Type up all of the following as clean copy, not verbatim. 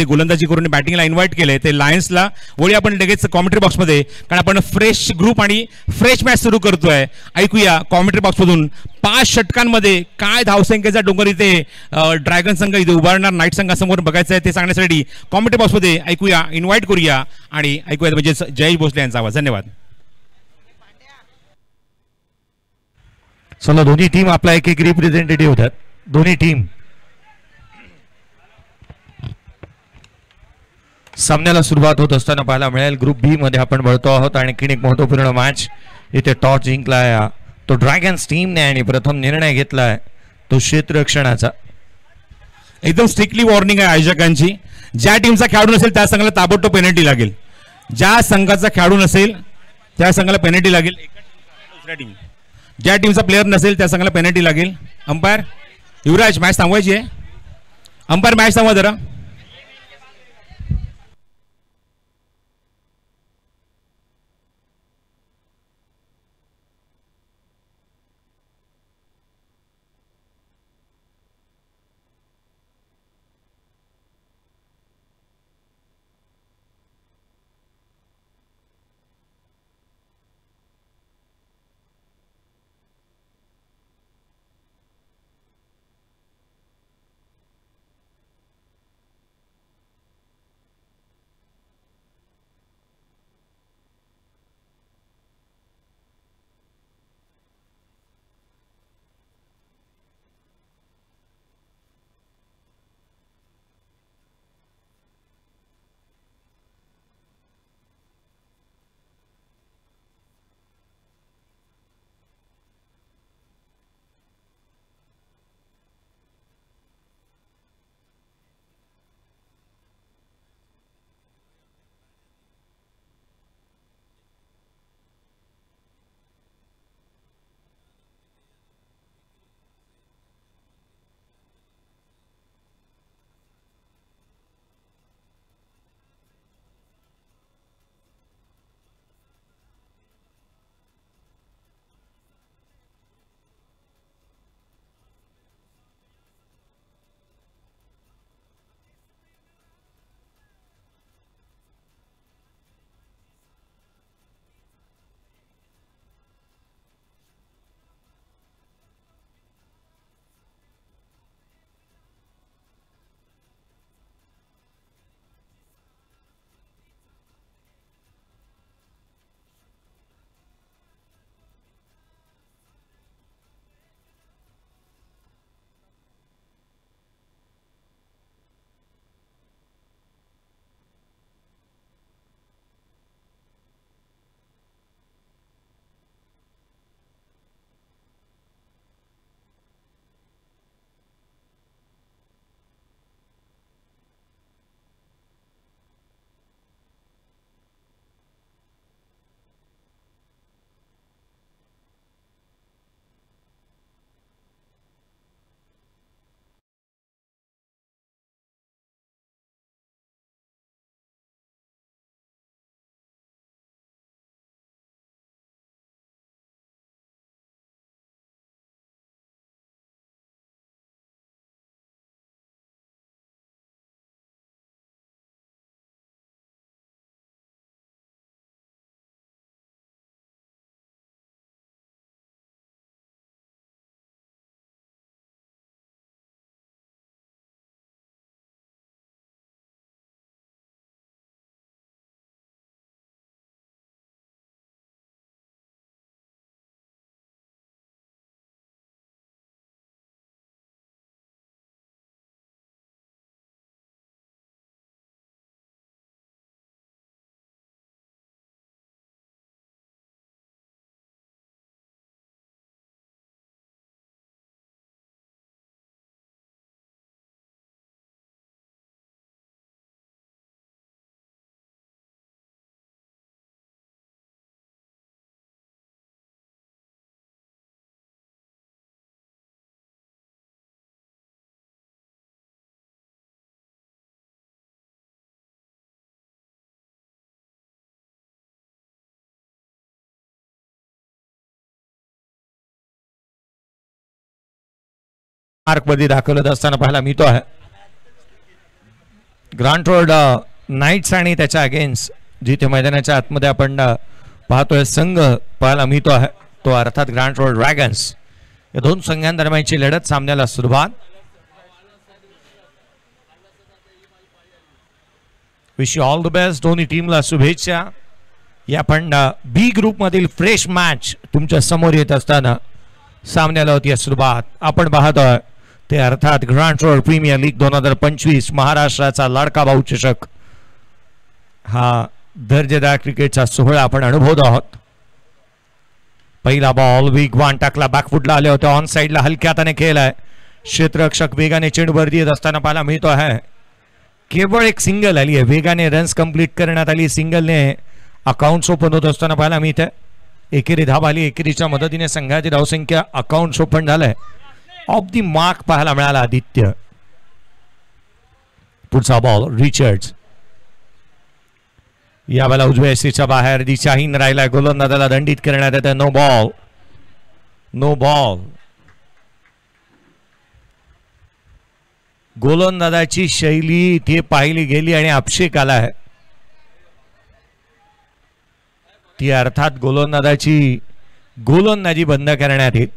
गोलंदाजी करून बॅटिंगला इन्व्हाइट केले ते लायन्सला. वळी आपण लगेच कॉमेंट्री बॉक्समध्ये, कारण आपण फ्रेश ग्रुप आणि फ्रेश मॅच सुरू करतोय. ऐकूया कॉमेंट्री बॉक्समधून 5 षटकांमध्ये काय धावसंख्येचा डोंगर इथे ड्रॅगन संघ इथे उभारणार नाईट संघासमोर बघायचं आहे ते सांगण्यासाठी कॉमेंट्री बॉक्समध्ये ऐकूया, इन्व्हाइट करूया आणि ऐकूया म्हणजे जयेश भोसले यांचा आवाज. धन्यवाद. चला दोन्ही टीम आपला एक एक रिप्रेझेंटेटिव्ह होतात. दोन्ही टीम सामन्याला सुरुवात होत असताना पाहायला मिळेल. ग्रुप बी मध्ये आपण वळतो आहोत आणि एक महत्वपूर्ण मॅच. इथे टॉस जिंकलाय तो ड्रॅगन्स टीमने आणि प्रथम निर्णय घेतलाय तो क्षेत्ररक्षणाचा. एकदम स्ट्रिक्टली वॉर्निंग आहे आयोजकांची. ज्या टीमचा खेळाडू नसेल त्या संघाला ताबडतोब पेनल्टी लागेल. ज्या संघाचा खेळाडू नसेल त्या संघाला पेनल्टी लागेल. दुसऱ्या टीम ज्या टीमचा प्लेअर नसेल त्या संघाला पेनल्टी लागेल. अंपायर युवराज मॅच थांबवायची आहे. अंपायर मॅच थांबवा जरा. मार्क मध्ये दाखवत असताना पाहायला मिळतो आहे. ग्रांट रोड नाईट्स आणि त्याच्या अगेन्स्ट जिथे मैदानाच्या आतमध्ये आपण पाहतोय संघ पाहायला मिळतो आहे तो अर्थात ग्रांट रोड ड्रॅगन्स. या दोन संघांदरम्यानची लढत सामन्याला सुरुवात. Wish you all the best. दोन्ही टीमला शुभेच्छा. या पण बी ग्रुप मधील फ्रेश मॅच तुमच्या समोर येत असताना सामन्याला होती सुरुवात. आपण पाहतोय ते अर्थात ग्रांट रोड प्रीमियर लीग 2025 महाराष्ट्राचा लाडका भाऊ चषक. हा दर्जेदार क्रिकेटचा सोहळा आपण अनुभवत आहोत. पहिला बॉल वेगवान टाकला, बॅकफुटला आले होते, ऑन साइडला हलक्या हाताने खेळलाय. क्षेत्ररक्षक वेगाने चेंडूवर येत असताना पाहायला मिळतो आहे. केवळ एक सिंगल आली आहे, वेगाने रन्स कंप्लीट करण्यात आली. सिंगलने अकाउंट्स ओपन होत असताना पाहायला मिळते. एकेरी धाव आली, एकेरीच्या मदतीने संघाची धावसंख्या अकाउंट्स ओपन झालंय. ऑफ दी मार्क पाहायला मिळाला आदित्य. पुढचा बॉल रिचर्ड्स, यावेळेला उजव्या एसीच्या बाहेर दिशाहीन राहिला. गोलंदाजाला दंडित करण्यात येते. No ball, no ball. गोलंदाजाची शैली इथे पाहिली गेली आणि अपशेक आला आहे. ती अर्थात गोलंदाजाची गोलंदाजी बंद करण्यात येईल.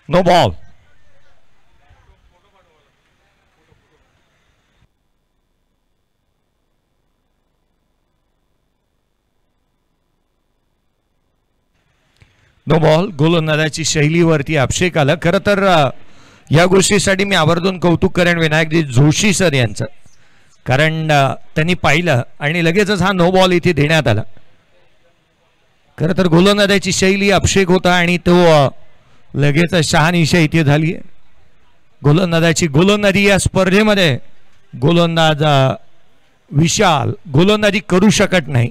No ball. No ball. गोलंदाजाची शैलीवरती अभिषेक आला. खरं तर या गोष्टीसाठी मी आवर्जून कौतुक करेन विनायकजी जोशी सर यांचं, कारण त्यांनी पाहिलं आणि लगेचच हा नो बॉल इथे देण्यात आला. खरं तर गोलंदाजाची शैली अभिषेक होता आणि तो लगेच शहानिशा इथे झाली. गोलंदाजाची गोलंदाजी या स्पर्धेमध्ये गोलंदाज विशाल गोलंदाजी करू शकत नाही.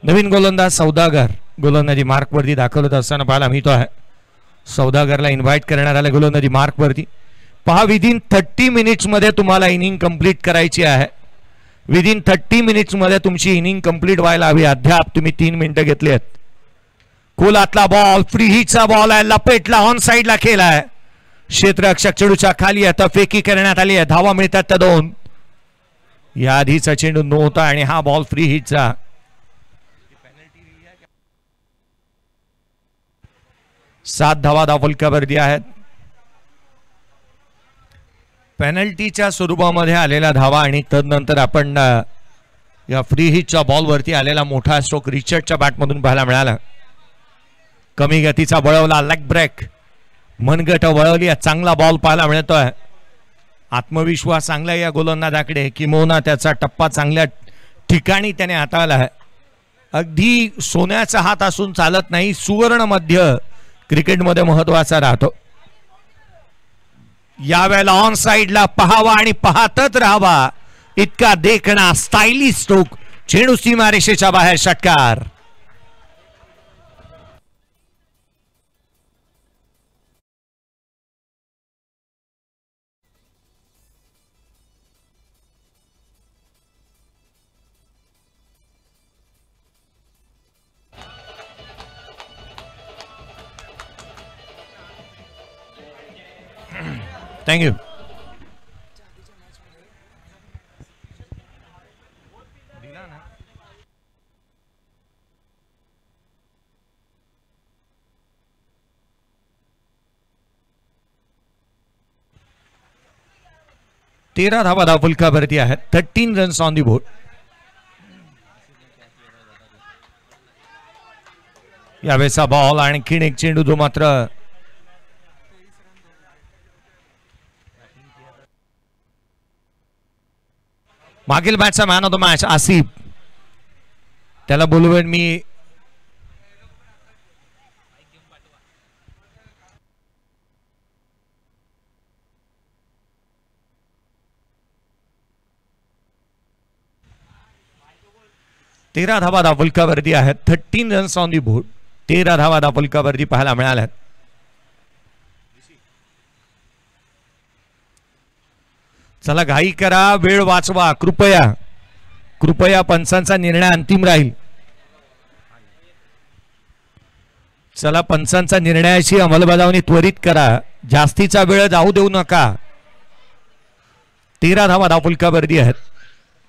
नवीन गोलंदाज सौदागर गोलंदाजी मार्कवरती दाखवत असताना पाहायला मिळतो आहे. सौदागरला इन्व्हाइट करण्यात आले गोलंदाजी मार्कवरती. पहा, विदिन 30 मिनिट्स मध्ये तुम्हाला इनिंग कंप्लीट करायची आहे. विदिन 30 मिनिट्स मध्ये तुमची इनिंग कंप्लीट व्हायला हवी. अद्याप तुम्ही 3 मिनिटं घेतली आहेत. कोलातला बॉल, फ्री हिटचा बॉल आहे, लपेटला, ऑन साइडला खेळलाय. क्षेत्ररक्षक चेंडूच्या खाली आता फेकी करण्यात आली आहे. धावा मिळतात त्या 2. या आधीचा चेंडू नव्हता आणि हा बॉल फ्री हिटचा. 7 धावा धावफलकावरती आहेत. पेनल्टीच्या स्वरूपामध्ये आलेला धावा आणि तदनंतर आपण या फ्री हिटच्या बॉलवरती आलेला मोठा स्ट्रोक रिचर्डच्या बॅटमधून पाहायला मिळाला. कमी गतीचा वळवला, लेग ब्रेक, मनगट वळवली, चांगला बॉल पाहायला मिळतोय. आत्मविश्वास चांगला या गोलंदाजाकडे, किंबहुना त्याचा टप्पा चांगल्या ठिकाणी त्याने हाताळला आहे. अगदी सोन्याचा हात असून चालत नाही, सुवर्ण मध्य क्रिकेटमध्ये महत्वाचा राहतो. यावेळेला ऑन साइडला पहावा आणि पाहतच राहावा इतका देखणा स्टायलिश स्ट्रोक. चेंडू सीमारेषेच्या बाहेर, षटकार. Thank you. तेरा धावा धावफलकावरती आहेत. 13 रन्स ऑन दी बोर्ड. यावेळेचा बॉल आणखीन एक चेंडू जो मात्र मागील मॅचचा man of the match Asif, त्याला बोलवेन मी. तेरा धावा दाफुलकावरती आहेत. 13 रन्स ऑन दी बोर्ड. 13 धावा दाफुलकावरती पाहायला मिळाल्यात. चला घाई करा, वेळ वाचवा कृपया. कृपया पंचांचा निर्णय अंतिम राहील. चला पंचांचा निर्णयाची अंमलबजावणी त्वरित करा, जास्तीचा वेळ जाऊ देऊ नका. 13 धावा दाफुलकावरती आहेत.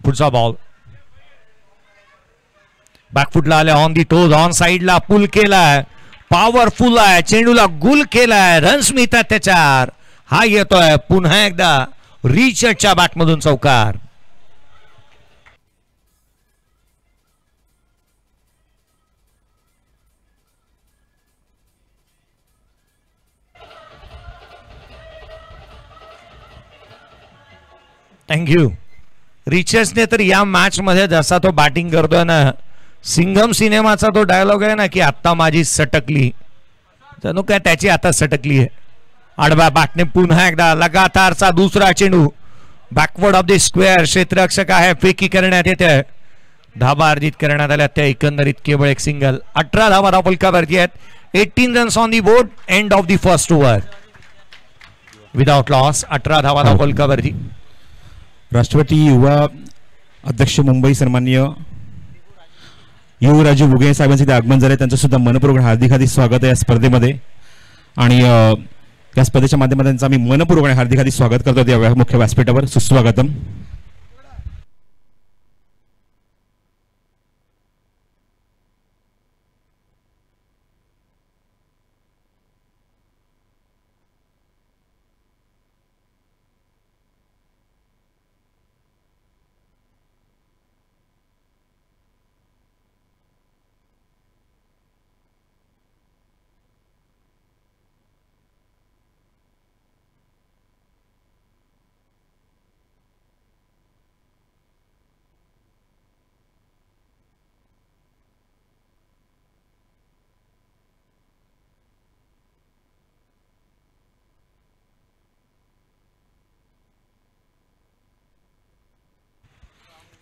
पुढचा बॉल बॅकफुटला आले, ऑन दी टोज, ऑन साइडला पुल केलाय, पॉवरफुल आहे, चेंडूला गुल केलाय, रन्स मिळतात त्याच्यावर. हा येतोय पुन्हा एकदा रिचर्डच्या बॅटमधून चौकार. थँक्यू. रिचर्ड्सने तर या मॅच मध्ये जसा तो बॅटिंग करतोय ना, सिंघम सिनेमाचा तो डायलॉग आहे ना की आता माझी सटकली, जणू काय त्याची आता सटकली आहे. आडव्या बॅटने पुन्हा एकदा लगातारचा दुसरा चेंडू बॅकवर्ड ऑफ द स्क्वेअर, क्षेत्ररक्षक आहे, फेकी करण्यात येते. धाबा अर्जित करण्यात आल्या त्या एकंदरीत केवळ एक सिंगल. 18 धावा दाफुलकावरती आहेत. 18 runs on the board. End of the first over without loss. 18 धावा दाफुलकावरती. राष्ट्रपती युवा अध्यक्ष मुंबई सन्माननीय युवराजे घुगे साहेबांचे इथे आगमन झाले. त्यांचं सुद्धा मनपूर्वक हार्दिक हार्दिक स्वागत आहे या स्पर्धेमध्ये. आणि या स्पर्धेच्या माध्यमातून त्यांचं आम्ही मनपूर्वक आणि हार्दिक हार्दिक स्वागत करतो या मुख्य व्यासपीठावर. सुस्वागतम.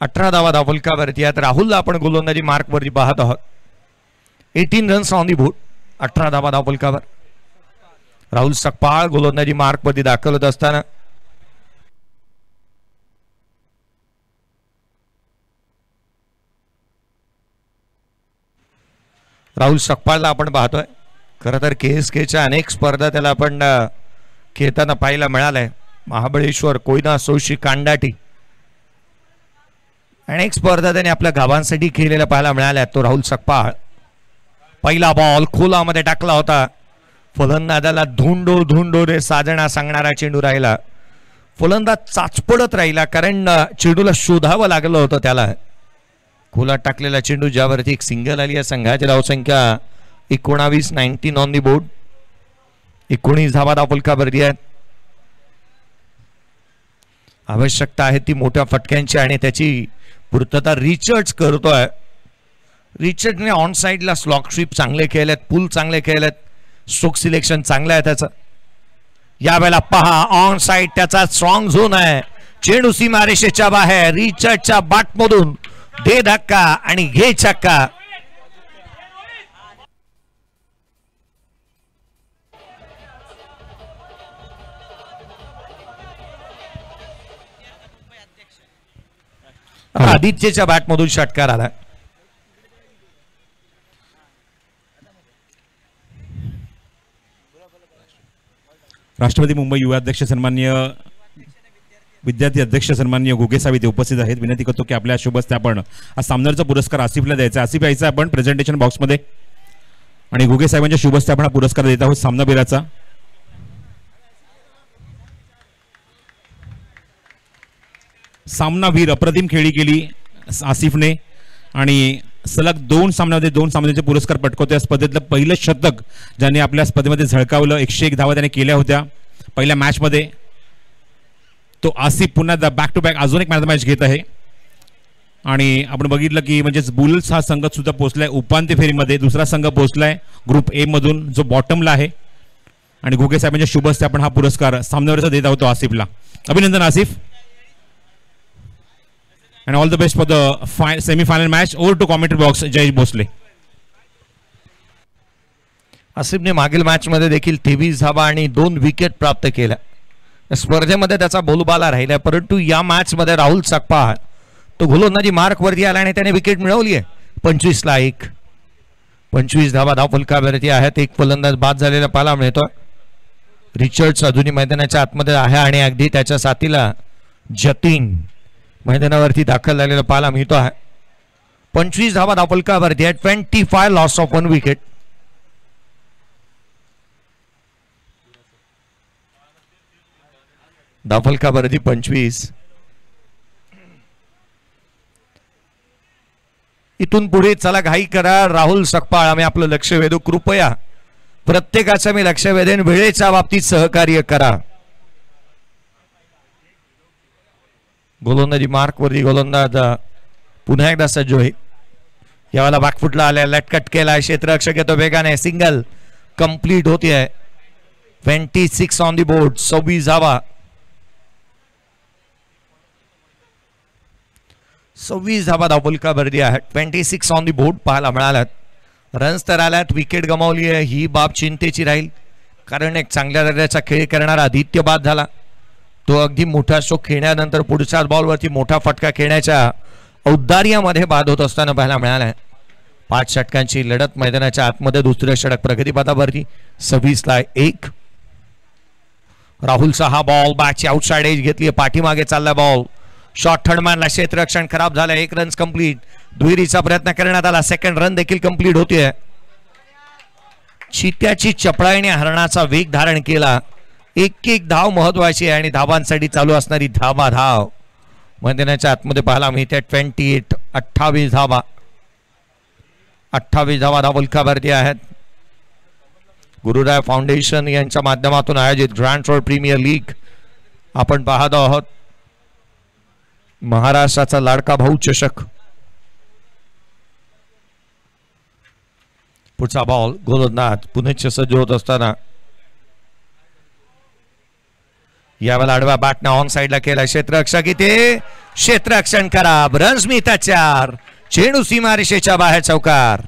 अठरा धावा दाफुलकावरती आहेत. राहुलला आपण गोलंदाजी मार्क वरती पाहत आहोत. 18 रन्स ऑन दी बोर्ड. 18 धावा दाफुलकावर. राहुल सकपाळ गोलंदाजी मार्क वरती दाखल होत असताना राहुल सकपाळला आपण पाहतोय. खरं तर KSKच्या अनेक स्पर्धा त्याला आपण खेळताना पाहायला मिळालंय. महाबळेश्वर, कोयना, सोशी, कांडाटी अनेक स्पर्धा त्याने आपल्या गावांसाठी खेळलेल्या पाहायला मिळाल्या. तो राहुल सकपाळ. पहिला बॉल खोलामध्ये टाकला होता. फलंदाजाला धुंडो रे साजना सांगणारा चेंडू राहिला. फलंदाज चाचपडत राहिला कारण चेंडूला शोधावं लागलं होतं त्याला. खोलात टाकलेला चेंडू ज्यावरती एक सिंगल आली. या संघाची धावसंख्या 19. 19 ऑन दी बोर्ड. 19 धावा दाफुलकावरती आहेत. आवश्यकता आहे ती मोठ्या फटक्यांची आणि त्याची पूर्तता रिचर्ड्स करतोय. रिचर्डने ऑन साइडला स्लॉक स्वीप चांगले खेळलेत, पुल चांगले खेळलेत, स्ट्रोक सिलेक्शन चांगलं आहे त्याचं. यावेळेला पहा ऑन साइड त्याचा स्ट्रॉंग झोन आहे. चेंडू सीमारेषेच्या बाहेर. रिचर्डच्या बॅटमधून दे धक्का आणि घे छक्का. आदित्यच्या बॅटमधून षटकार आला. राष्ट्रपती मुंबई युवा अध्यक्ष सन्माननीय विद्यार्थी अध्यक्ष सन्माननीय घुगे साहेब इथे उपस्थित आहेत. विनंती करतो की आपल्या शुभ हस्ते आपण आज सामनाचा पुरस्कार आसिफला द्यायचा. आसिफ यायचा आपण प्रेझेंटेशन बॉक्समध्ये आणि घुगे साहेबांच्या शुभ हस्ते आपण हा पुरस्कार देत आहोत सामनावीराचा. सामनावीर अप्रतिम खेळी केली आसिफने आणि सलग 2 सामन्याचे पुरस्कार पटकवतो. या स्पर्धेतलं पहिलं शतक ज्याने आपल्या स्पर्धेमध्ये झळकावलं. 101 धावा त्याने केल्या होत्या पहिल्या मॅच मध्ये. तो आसिफ पुन्हा बॅक टू बॅक अजून एक मॅच घेत आहे. आणि आपण बघितलं की म्हणजेच बुल्स हा संघ सुद्धा पोहोचलाय उपांत्य फेरीमध्ये. दुसरा संघ पोहोचलाय ग्रुप ए मधून जो बॉटमला आहे. आणि घुगे साहेबांच्या शुभ हस्ते आपण हा पुरस्कार सामन्यावरचा देत आहोत आसिफला. अभिनंदन Asif. And all the best for the semifinal match. Over to commentary box Jayesh Bhosale. आसिफने मागील मॅच मध्ये देखील 23 धावा आणि 2 विकेट प्राप्त केल्या. स्पर्धेमध्ये त्याचा बोलबाला राहिला, परंतु या मॅच मध्ये राहुल सकपाळ तो गोलंदाजी मार्क वरती आला आणि त्याने विकेट मिळवली आहे. 25 ला 1. 25 धावा धावफलकावरती आहेत. एक फलंदाज बाद झालेला पाहायला मिळतो. रिचर्ड्स अजूनही मैदानाच्या आतमध्ये आहे आणि अगदी त्याच्या साथीला जतीन मैदानावरती दाखल झालेला पाहायला मिळतो आहे. 25 धावा धावफलकावरती आहे. 25 लॉस ऑफ 1 विकेट. धावफलकावरती 25. इथून पुढे चला घाई करा. राहुल सकपाळ आम्ही आपलं लक्ष वेधू. कृपया प्रत्येकाचं मी लक्ष वेधेन. वेळेच्या बाबतीत सहकार्य करा. गोलंदाजी मार्क वरती गोलंदाज पुन्हा एकदा सज्ज होईल. यावेळेला बॅकफुटला आल्या, लटकट केला. क्षेत्ररक्षक येतो वेगाने. सिंगल कंप्लीट होती आहे. 26 ऑन दी बोर्ड. 26 धावा. 26 धावा धावफलकावरती आहेत. 26 ऑन दी बोर्ड पाहायला मिळाल्यात. रन्स तर आल्यात. विकेट गमावली आहे ही बाब चिंतेची राहील, कारण एक चांगल्या दर्जाचा खेळ करणारा आदित्य बाद झाला. तो अगदी मोठा स्ट्रोक खेळण्यानंतर पुढच्याच बॉलवरती मोठा फटका खेळण्याच्या औदार्यामध्ये बाद होत असताना पाहायला मिळाला. 5 षटकांची लढत मैदानाच्या आतमध्ये. दुसऱ्या षटक प्रगतीपथावरती. 26 ला 1. राहुलचा हा बॉल बॅकची आउटसाइड एज घेतली. पाठीमागे चालला बॉल. शॉर्ट थर्ड मॅनला क्षेत्ररक्षण खराब झालं. 1 रन्स कंप्लीट. दुहेरीचा प्रयत्न करण्यात आला. सेकंड रन देखील कंप्लीट होते. चित्याची चपळाईने हरणाचा वेग धारण केला. एक धाव महत्वाची आहे आणि धावांसाठी चालू असणारी धाव मैदानाच्या आतमध्ये पाहायला मिळते. 28 धावा. 28 धावा धावफलकावरती आहेत. गुरुराय फाउंडेशन यांच्या माध्यमातून आयोजित ग्रँड रोड प्रीमियर लीग आपण पाहत आहोत. महाराष्ट्राचा लाडका भाऊ चषक. पुढचा बॉल. गोलंदाज पुनश्च सज्ज होत असताना यावेळेला आडवा बॅटनं ऑन साइडला केला. क्षेत्ररक्षक इथे. क्षेत्ररक्षण खराब. रन्स मिळतात 4. चेंडू सीमारेषेच्या बाहेर चौकार.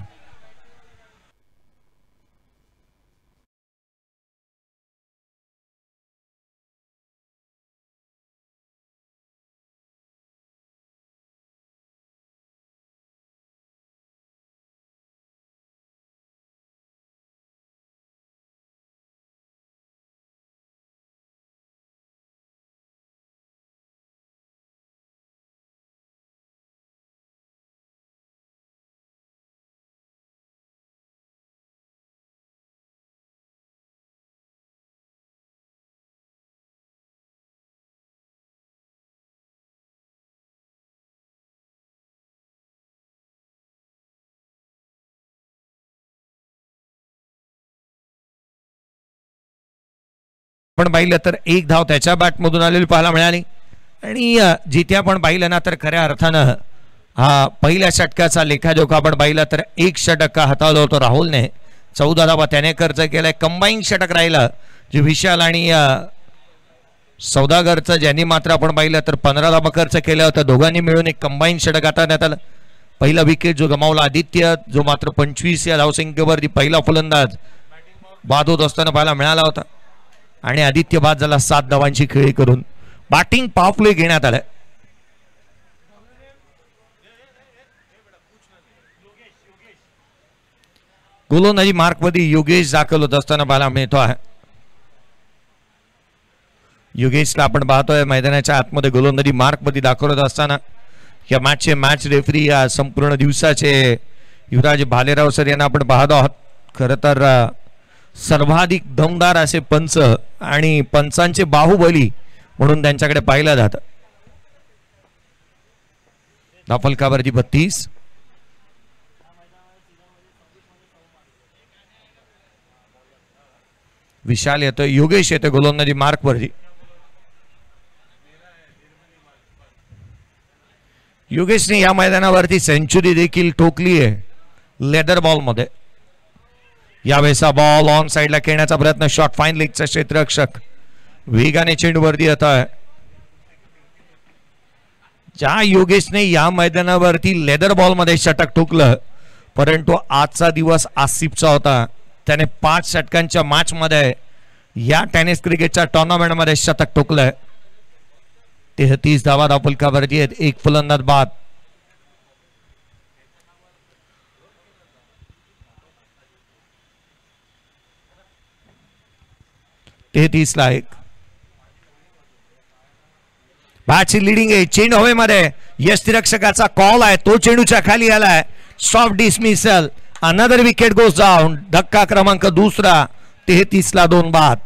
पण पाहिलं तर 1 धाव त्याच्या बॅटमधून आलेली पाहायला मिळाली. आणि जिथे आपण पाहिलं ना तर खऱ्या अर्थानं हा पहिल्या षटकाचा लेखाजोखा आपण पाहिला तर 1 षटक हाताळलं होतं राहुलने. 14 धावा त्याने खर्च केलाय. कंबाईन षटक राहिलं जे विशाल आणि सौदागरचं, ज्यांनी मात्र आपण पाहिलं तर 15 धावा खर्च केल्या होत्या. दोघांनी मिळून एक कंबाईन षटक हाताळण्यात आलं. पहिला विकेट जो गमावला आदित्य, जो मात्र 25 या धावसंख्येवरती पहिला फलंदाज बाद होत असताना पाहायला मिळाला होता. आणि आदित्य बाद झाला 7 धावांची खेळी करून. बॅटिंग पॉवर प्ले घेण्यात आलाय. गोलंदाजी मार्कमध्ये योगेश दाखल होत असताना पाहायला मिळतो आहे. योगेशला आपण पाहतोय मैदानाच्या आतमध्ये गोलंदाजी मार्कमध्ये दाखल होत असताना. या मॅचचे मॅच रेफरी या संपूर्ण दिवसाचे युवराज भालेराव सर यांना आपण पाहतो आहोत. खरं तर सर्वाधिक दमदार असे पंच आणि पंचांचे बाहुबली म्हणून त्यांच्याकडे पाहिलं जातं. धावफलकावरती 32. विशाल येतो. योगेश येतो गोलंदाजी मार्कवरती. योगेशने या मैदानावरती सेंचुरी देखील ठोकली आहे लेदर बॉल मध्ये. यावेळेचा बॉल ऑन साइडला खेळण्याचा प्रयत्न, शॉट फाईन लेगचा क्षेत्ररक्षक वेगाने चेंडूवरती येतोय. ज्या योगेशने या मैदानावरती लेदर बॉल मध्ये षटक ठोकलं, परंतु आजचा दिवस आसिफचा होता. त्याने 5 षटकांच्या मॅच मध्ये या टेनिस क्रिकेटच्या टुर्नामेंट मध्ये शतक ठोकलंय. 33 धावा धावफलकावरती आहेत, एक फलंदाज बाद. ला एक. बॅटची लिडिंग आहे, चेंडू हवेमध्ये, यष्टिरक्षकाचा कॉल आहे, तो चेंडूच्या खाली आलाय. Soft dismissal, another wicket goes down. धक्का क्रमांक दुसरा. 33 ला 2 बाद.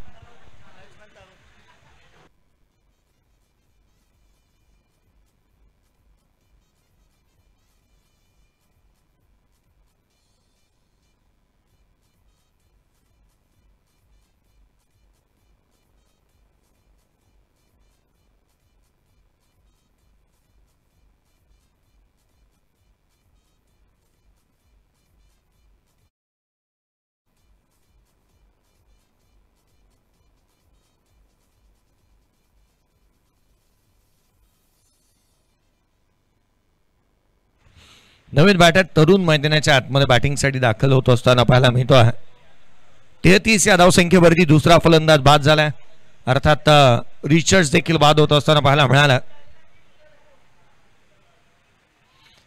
नवीन बॅटर तरुण मैदानाच्या आतमध्ये बॅटिंगसाठी दाखल होत असताना पाहायला मिळतो आहे. 33 या धावसंख्येवरती दुसरा फलंदाज बाद झालाय. अर्थात रिचर्ड्स देखील बाद होत असताना पाहायला मिळाला.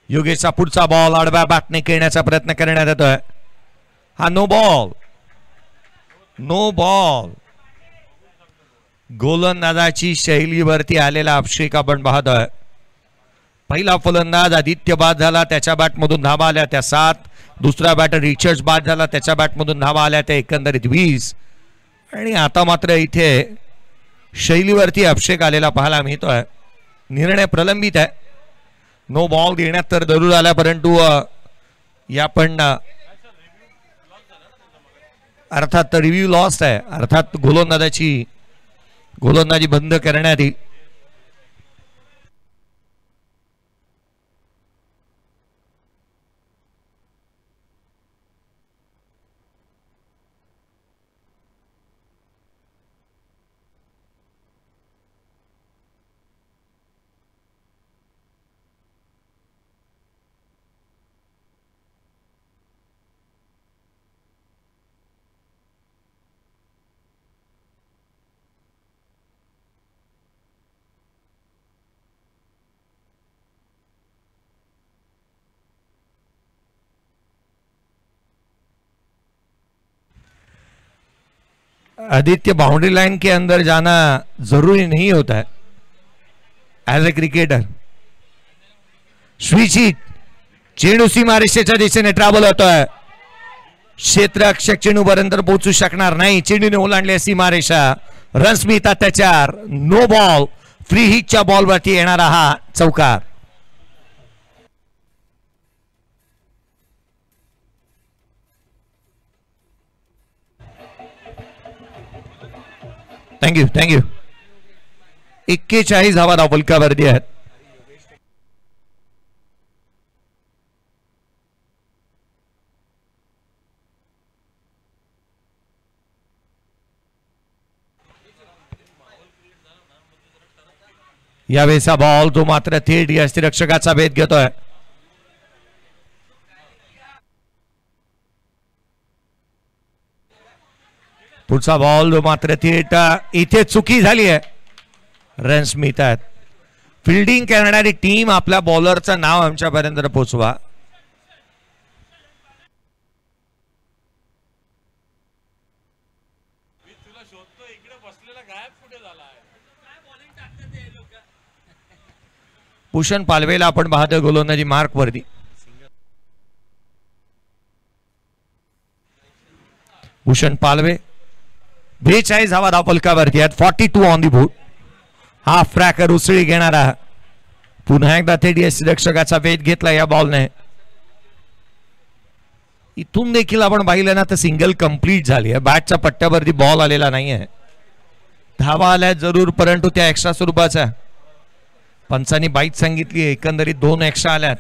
योगेशचा पुढचा बॉल आडव्या बॅटने खेळण्याचा प्रयत्न करण्यात येतोय. हा नो बॉल. No ball. गोलंदाजाची शैलीवरती आलेला अभिषेक आपण पाहतोय. पहिला फलंदाज आदित्य बाद झाला, त्याच्या बॅटमधून धावा आल्या त्या 7. दुसरा बॅटर रिचर्ड्स बाद झाला, त्याच्या बॅटमधून धावा आल्या त्या एकंदरीत 20. आणि आता मात्र इथे शैलीवरती अभिषेक आलेला पाहायला मिळतोय. निर्णय प्रलंबित आहे. नो बॉल देण्यात तर जरूर आला, परंतु या पण अर्थात रिव्ह्यू लॉस्ट आहे. अर्थात गोलंदाजी बंद करण्यात येईल. आदित्य बाउंड्री लाइन के अंदर जाना जरूरी नहीं होता है एज ए क्रिकेटर. स्विचित चेंडू सीमारेषेच्या दिशेने ट्रॅव्हल होतोय. क्षेत्ररक्षक चेंडूपर्यंत पोहोचू शकणार नाही. चेंडूने ओलांडले सीमारेषा. रन्स मिळतात त्याच्यावर. No ball. फ्री हिटच्या बॉलवरती येणारा हा चौकार. थँक्यू 41 धावा धावफलकावरती आहेत. यावेळेचा बॉल तो मात्र थेट यष्टिरक्षकाचा भेद घेतोय. पुढचा बॉल जो मात्र थेट इथे चुकी झाली आहे. रन्स मिळतात. फिल्डिंग करणारी टीम आपल्या बॉलरचं नाव आमच्यापर्यंत पोहोचवा. भूषण पालवेला आपण पाहतोय गोलंदाजी मार्क वरती. भूषण पालवे 42 धावा धावफलकावरती आहेत. 42 on the board. Half tracker उसळी घेणारा पुन्हा एकदा थेट यष्टिरक्षकाचा वेध घेतला या बॉलने. इथून देखील आपण पाहिलं ना तर सिंगल कंप्लीट झाली आहे. बॅटच्या पट्ट्यावरती बॉल आलेला नाहीये. धावा आल्या जरूर, परंतु त्या एक्स्ट्रा स्वरूपाचा. पंचांनी बाईट सांगितली एकंदरीत 2 एक्स्ट्रा आल्यात,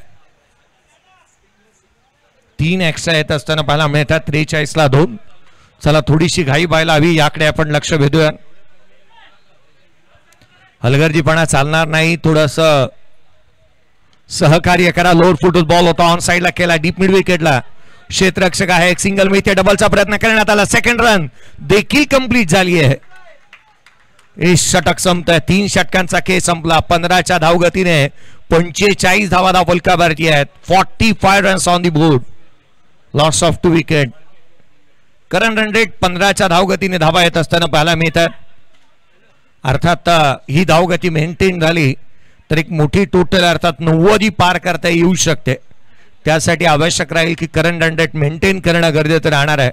3 एक्स्ट्रा येत असताना पाहायला मिळतात. 43ला 2. चला थोडीशी घाई व्हायला हवी, याकडे आपण लक्ष भेदूया. हलगर्जीपणा चालणार नाही, थोडस सहकार्य करा. लोअर फुटबॉल बॉल होता, ऑन साइडला केला, डीप मिड विकेटला क्षेत्ररक्षक आहे. एक सिंगल मिळते, डबलचा प्रयत्न करण्यात आला. सेकंड रन देखील कंप्लीट झाली आहे. षटक संपतंय. 3 षटकांचा खेळ संपला. 15च्या धावगतीने 45 धावा फलकावरती आहेत. 45 runs on the board, loss of 2 wicket. Current run rate 15च्या धावगतीने धावा येत असताना पाहायला मिळतात. अर्थात ही धावगती मेंटेन झाली तर एक मोठी टोटल अर्थात 90 पार करता येऊ शकते. त्यासाठी आवश्यक राहील की करंट रन रेट मेंटेन करणं गरजेचं राहणार आहे.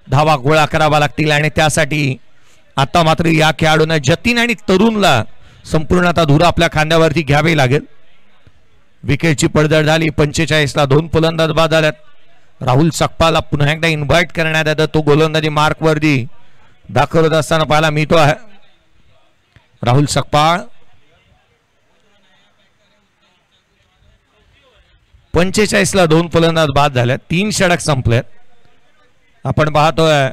धावा गोळा करावा लागतील आणि त्यासाठी आता मात्र या खेळाडूंना जतीन आणि तरुणला संपूर्ण आता धुरा आपल्या खांद्यावरती घ्यावी लागेल. विकेटची पडझड झाली. 45ला 2 फलंदाज बाद झाल्यात. राहुल सकपाळला पुन्हा एकदा इन्व्हाइट करण्यात येतं. तो गोलंदाजी मार्कवरती दाखवत असताना पाहायला मिळतो आहे. राहुल सकपाळ 45ला 2 फलंदाज बाद झाले. 3 षटक संपलेत. आपण पाहतोय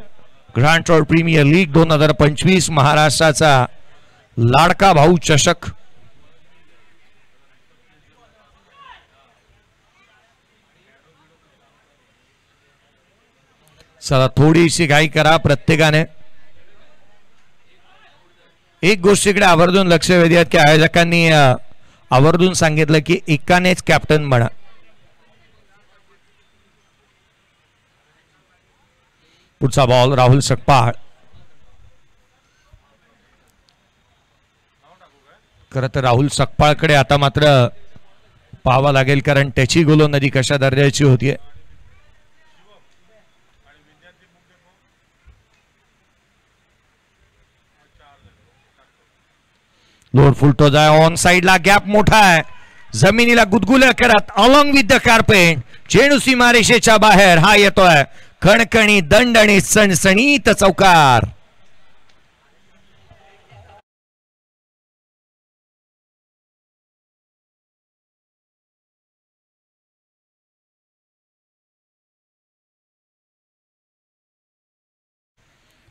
ग्रँड ट्रॉफी प्रीमियर लीग 2025 महाराष्ट्राचा लाडका भाऊ चषक. चला थोडीशी घाई करा प्रत्येकाने. एक गोष्टीकडे आवर्जून लक्ष वेधूयात की आयोजकांनी आवर्जून सांगितलं की एकानेच कॅप्टन बना. पुढचा बॉल राहुल सकपाळ. खरं तर राहुल सकपाळकडे आता मात्र पाहावं लागेल कारण त्याची गोलंदाजी कशा दर्जाची होतीये. लोअर फुल टॉस आहे. ऑन साइडला गॅप मोठा आहे. जमिनीला गुदगुल्या करत अलॉंग विथ द कार्पेट चेंडू सीमारेषेच्या बाहेर हा येतोय. खणखणी दंड आणि सणसणीत चौकार.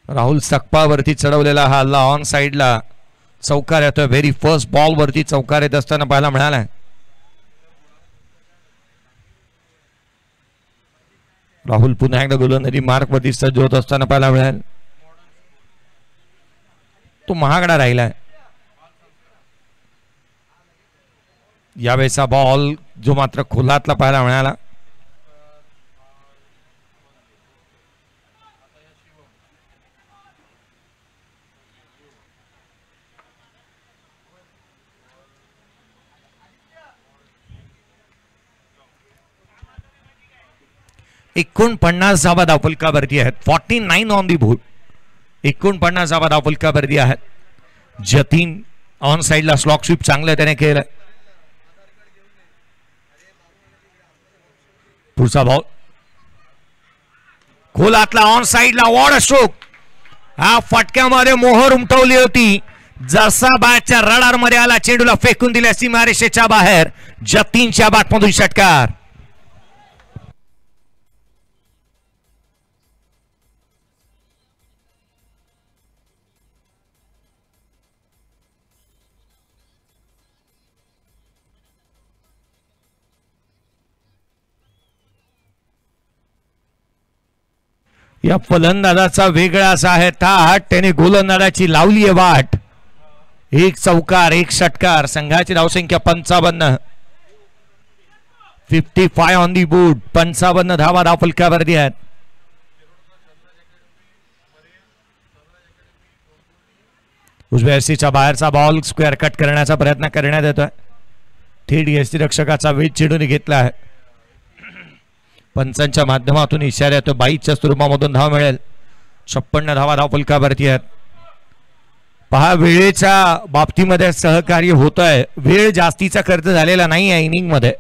राहुल सकपाळवरती चढवलेला हा हल्ला ऑन साइडला चौकार येतोय. व्हेरी फर्स्ट बॉल वरती चौकार येत असताना पाहायला मिळालाय. राहुल पुन्हा एकदा गोलंदाजी मार्क वरती सज्ज होत असताना पाहायला मिळाल. तो महागडा राहिलाय. यावेळेचा बॉल जो मात्र खोलातला पाहायला मिळाला. एकोणपन्नास धावा धावफलकावरती आहेत. 49 ऑन दी बोर्ड. 49 धावा धावफलकावरती आहेत. जतीन ऑन साइडला स्लॉक स्वीप चांगलं त्याने केलं. पुढचा बॉल खोलातला ऑन साइडला वॉड स्ट्रोक. हा फटक्यामध्ये मोहर उमटवली होती. जसा बॅटच्या रडार मध्ये आला चेंडूला फेकून दिल्या सीमारेषेच्या बाहेर. जतीनच्या बॅटमधून षटकार. या फलंदाजाचा वेगळा असा आहे थाट. त्याने गोलंदाजाची लावली आहे वाट. 1 चौकार 1 षटकार. संघाची धावसंख्या 55. 55 ऑन दी बोर्ड. 55 धावा धावफलकावरती आहेत. उजव्या यष्टीच्या बाहेरचा बॉल स्क्वेअर कट करण्याचा प्रयत्न करण्यात येतोय. थेट यष्टीरक्षकाचा वेध चेंडूने घेतला आहे. पंचांच्या माध्यमातून इशारा येतो. 22च्या स्वरूपामधून धाव मिळेल. 56 धावा धावफलकावरती आहेत. पहा वेळेच्या बाबतीमध्ये सहकार्य होत आहे. वेळ जास्तीचा खर्च झालेला नाही आहे इनिंग मध्ये.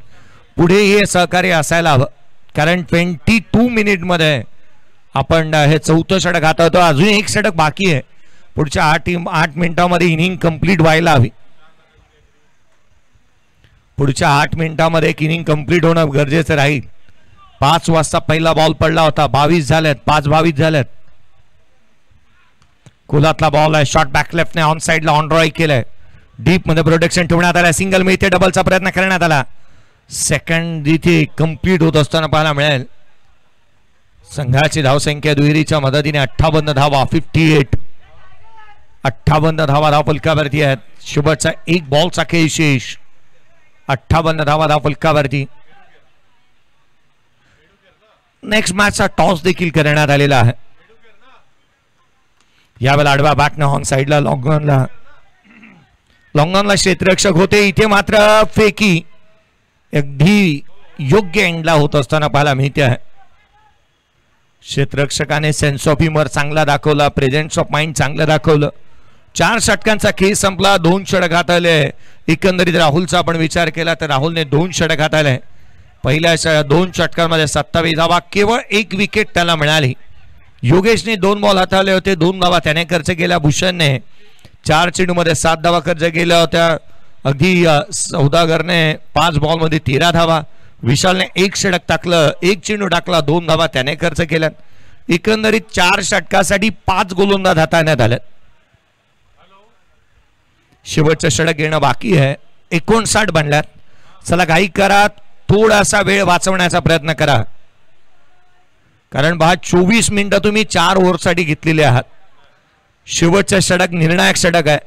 पुढे हे सहकार्य असायला हवं कारण 22 मिनिटमध्ये आपण हे 4थं षटक हाताळतो. अजून 1 षटक बाकी आहे. पुढच्या 8 मिनिटांमध्ये इनिंग कंप्लीट व्हायला हवी. पुढच्या 8 मिनिटांमध्ये एक इनिंग कंप्लीट होणं गरजेचं राहील. 5 वाजता पहिला बॉल पडला होता. 22 झाल्यात. 5-22 झाल्यात. कुलातला बॉल आहे. शॉर्ट बॅक लेफ्टने ऑन साइडला ऑन ड्रॉय केलंय. डीप मध्ये प्रोटेक्शन ठेवण्यात आलं. सिंगल मिळते. डबलचा प्रयत्न करण्यात आला. सेकंड इथे कंप्लीट होत असताना पाहायला मिळेल. संघाची धावसंख्या दुहेरीच्या मदतीने 58 धावा. 58 धावा धाव फलकावरती आहेत. शुभचा एक बॉलचा खेळ शेष. 58 धावा धाव फलकावरती. नेक्स्ट मॅचचा टॉस देखील करण्यात आलेला आहे. यावेळेला आडवा बॅटनं ऑन साइडला लॉंगॉनला क्षेत्ररक्षक होते. इथे मात्र फेकी अगदी योग्य एंडला होत असताना पाहायला मिळते आहे. क्षेत्ररक्षकाने सेन्स ऑफ ह्युमर चांगला दाखवला. प्रेझेन्स ऑफ माइंड चांगलं दाखवलं. 4 षटकांचा खेळ संपला. 2 षटक हाताळले. एकंदरीत राहुलचा आपण विचार केला तर राहुलने 2 षटक हाताळले. पहिल्या 2 षटकांमध्ये 27 धावा. केवळ 1 विकेट त्याला मिळाली. योगेशने 2 बॉल हाताळले होते. 2 धावा त्याने खर्च केल्या. भूषणने 4 चेंडूमध्ये 7 धावा खर्च केल्या होत्या. अगदी सौदागरने 5 बॉलमध्ये 13 धावा. विशालने 1 षटक टाकलं. 1 चेंडू टाकला. 2 धावा त्याने खर्च केल्या. एकंदरीत 4 षटकासाठी 5 गोलंदाज हाताळण्यात आले. शेवटचं षटक येणं बाकी आहे. 59 बनल्यात. चला घाई करा. थोडासा वेळ वाचवण्याचा प्रयत्न करा. कारण 24 मिनिटं तुम्ही 4 ओव्हरसाठी घेतलेले आहात. शेवटचं षटक निर्णायक षटक आहे.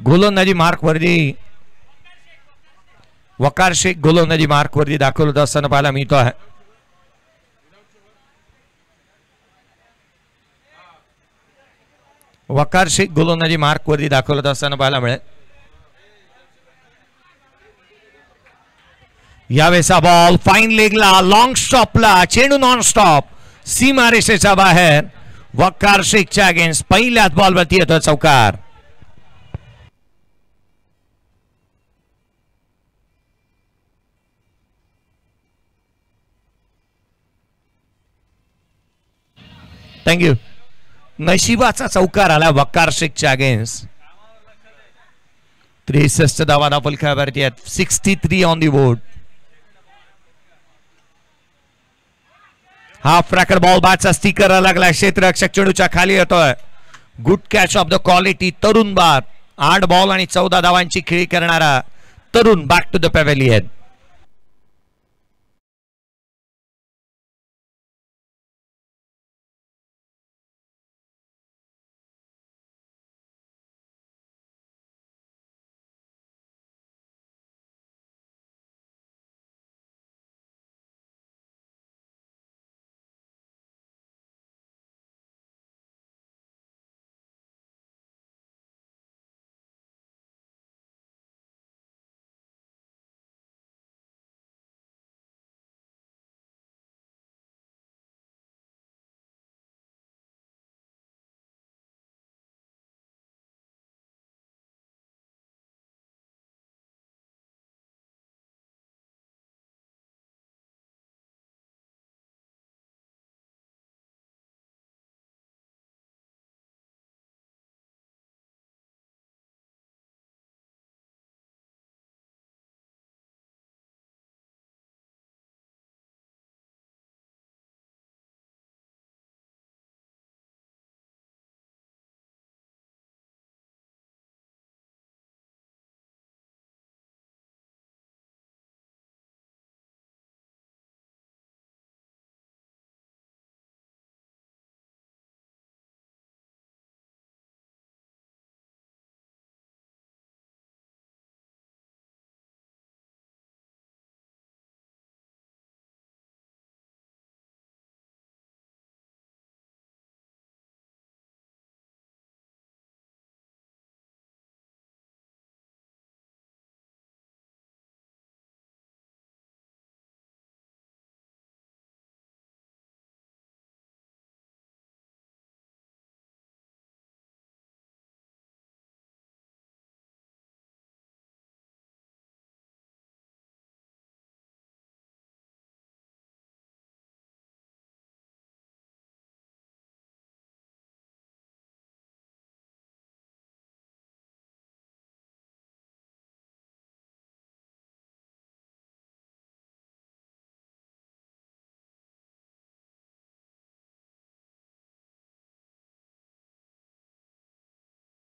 गोलंदाजी मार्कवरती वकार शेख गोलंदाजी मार्कवरती दाखवत असताना पाहायला मिळतो आहे. वकार शेख गोलंदाजी मार्कवरती दाखवत असताना पाहायला मिळेल. यावेळेचा बॉल फाईन लेगला लॉंग स्टॉपला. चेंडू नॉन स्टॉप सीमारेषेच्या बाहेर. वकार शेखच्या अगेन्स्ट पहिल्याच बॉलवरती येतो चौकार. थँक्यू. नशिबाचा चौकार आला वकार शेखच्या अगेन्स्ट. 63 धावा धाव फलकावरती आहेत. 63 on the board. Half racket ball बॅटचा स्टिकर लागला. क्षेत्ररक्षक चेंडूच्या खाली येतोय. Good catch of the quality. Tarun बाद. 8 बॉल आणि 14 धावांची खेळी करणारा तरुण बॅक टू द पॅव्हेलियन.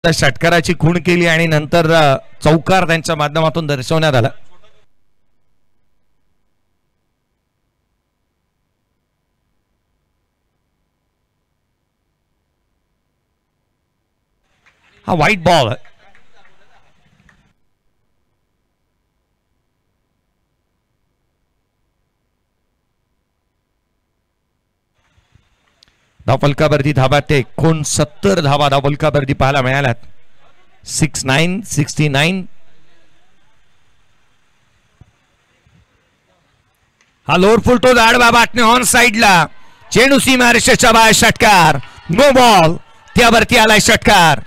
षटकाराची खूण केली आणि नंतर चौकार त्यांच्या माध्यमातून दर्शवण्यात आला. हा व्हाईट बॉल. धावफलकावरती धाबा ते 69 धावा धावफलकावरती पाहायला मिळाल्यात. 69 69. हा लोअर फुल टो आडवा बाटणे ऑन साइडला. चेंडू सीमारेषेच्या बाहेर षटकार. No ball. त्यावरती आलाय षटकार.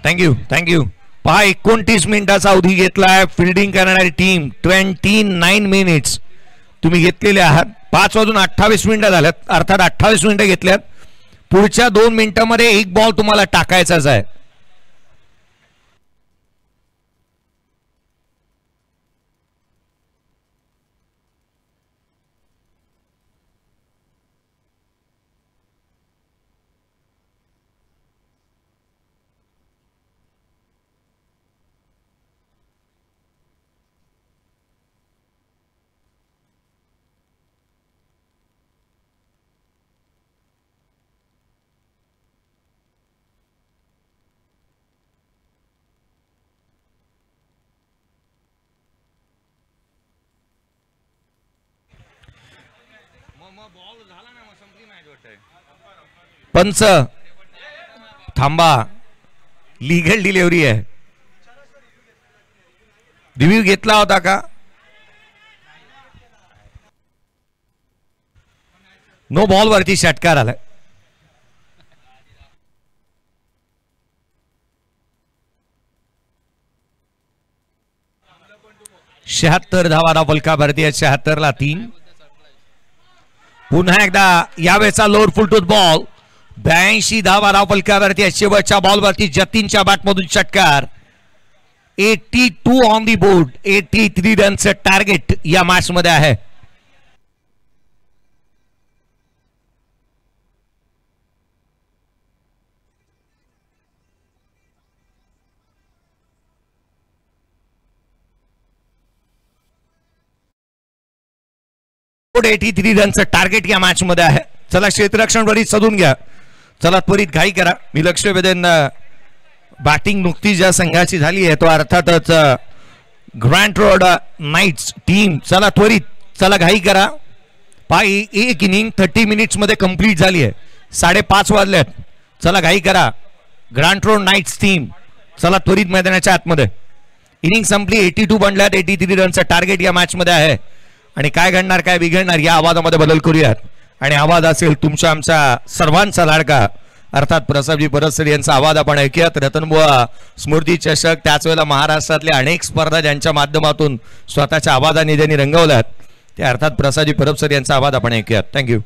Thank you thank you. पहा 29 मिनिटाचा अवधी घेतलाय फिल्डिंग करणारी टीम. 29 मिनिट्स तुम्ही घेतलेले आहात. 5 वाजून 28 मिनिटं झाल्यात, अर्थात 28 मिनिटं घेतल्यात. पुढच्या 2 मिनिटांमध्ये एक बॉल तुम्हाला टाकायचाच आहे. पंच थांबा. लीगल डिलिव्हरी आहे. रिव्ह्यू घेतला होता का? नो बॉल वरती षटकार आलाय. 76 धावा धावफलकावरती आहे. 76 ला 3. पुन्हा एकदा यावेळेचा लोअर फुल टूथ बॉल. 82 धावा धावफलकावरती. शेवटच्या बॉलवरती जतीनच्या बॅटमधून षटकार. 82 ऑन दी बोर्ड. 83 रनचं टार्गेट या मॅच मध्ये आहे. रनचं टार्गेट या मॅच मध्ये आहे. चला क्षेत्ररक्षण वरील सदून घ्या. चला त्वरित घाई करा. मी लक्ष वेधेन बॅटिंग नुकतीच ज्या संघाची झाली आहे तो अर्थातच ग्रँड रोड नाईट्स टीम. चला त्वरित, चला घाई करा. एक इनिंग 30 मिनिट्स मध्ये कंप्लीट झाली आहे. 5:30 वाजल्यात. चला घाई करा. ग्रँड रोड नाईट्स टीम चला त्वरित मैदानाच्या आतमध्ये. इनिंग संपली. 82 बनल्यात. 83 रनचं टार्गेट या मॅच मध्ये आहे. आणि काय घडणार काय बिघडणार या आवाजामध्ये बदल करूयात. आणि आवाज असेल तुमच्या आमच्या सर्वांचा लाडका अर्थात प्रसादजी परसर यांचा आवाज आपण ऐकूयात. रतनबुवा स्मृती चषक, त्याच वेळेला महाराष्ट्रातल्या अनेक स्पर्धा ज्यांच्या माध्यमातून स्वतःच्या आवाजाने ज्यांनी रंगवल्यात ते अर्थात प्रसादजी परसर यांचा आवाज आपण ऐकूयात. थँक्यू.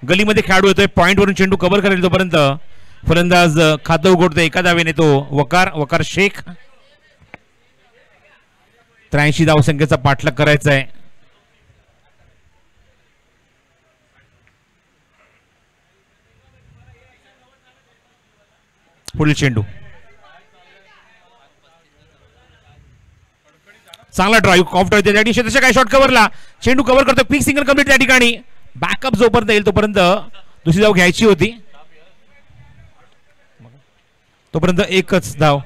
गलीमध्ये खेळाडू येतोय, पॉइंट वरून चेंडू कव्हर करेल तोपर्यंत फलंदाज खातं उघडतो. एका धावेने तो वकार शेख. 83 धावसंख्येचा पाठलाग करायचा आहे. पुढील चेंडू चांगला ड्राईव्ह ऑफ ड्राईव्ह त्या ठिकाणी क्षेत्राच्या काय शॉट कव्हरला चेंडू कव्हर करतो. क्विक सिंगल कंप्लीट त्या ठिकाणी. बॅकअप जोपर्यंत येईल तोपर्यंत दुसरी धाव घ्यायची होती. तोपर्यंत एकच धाव.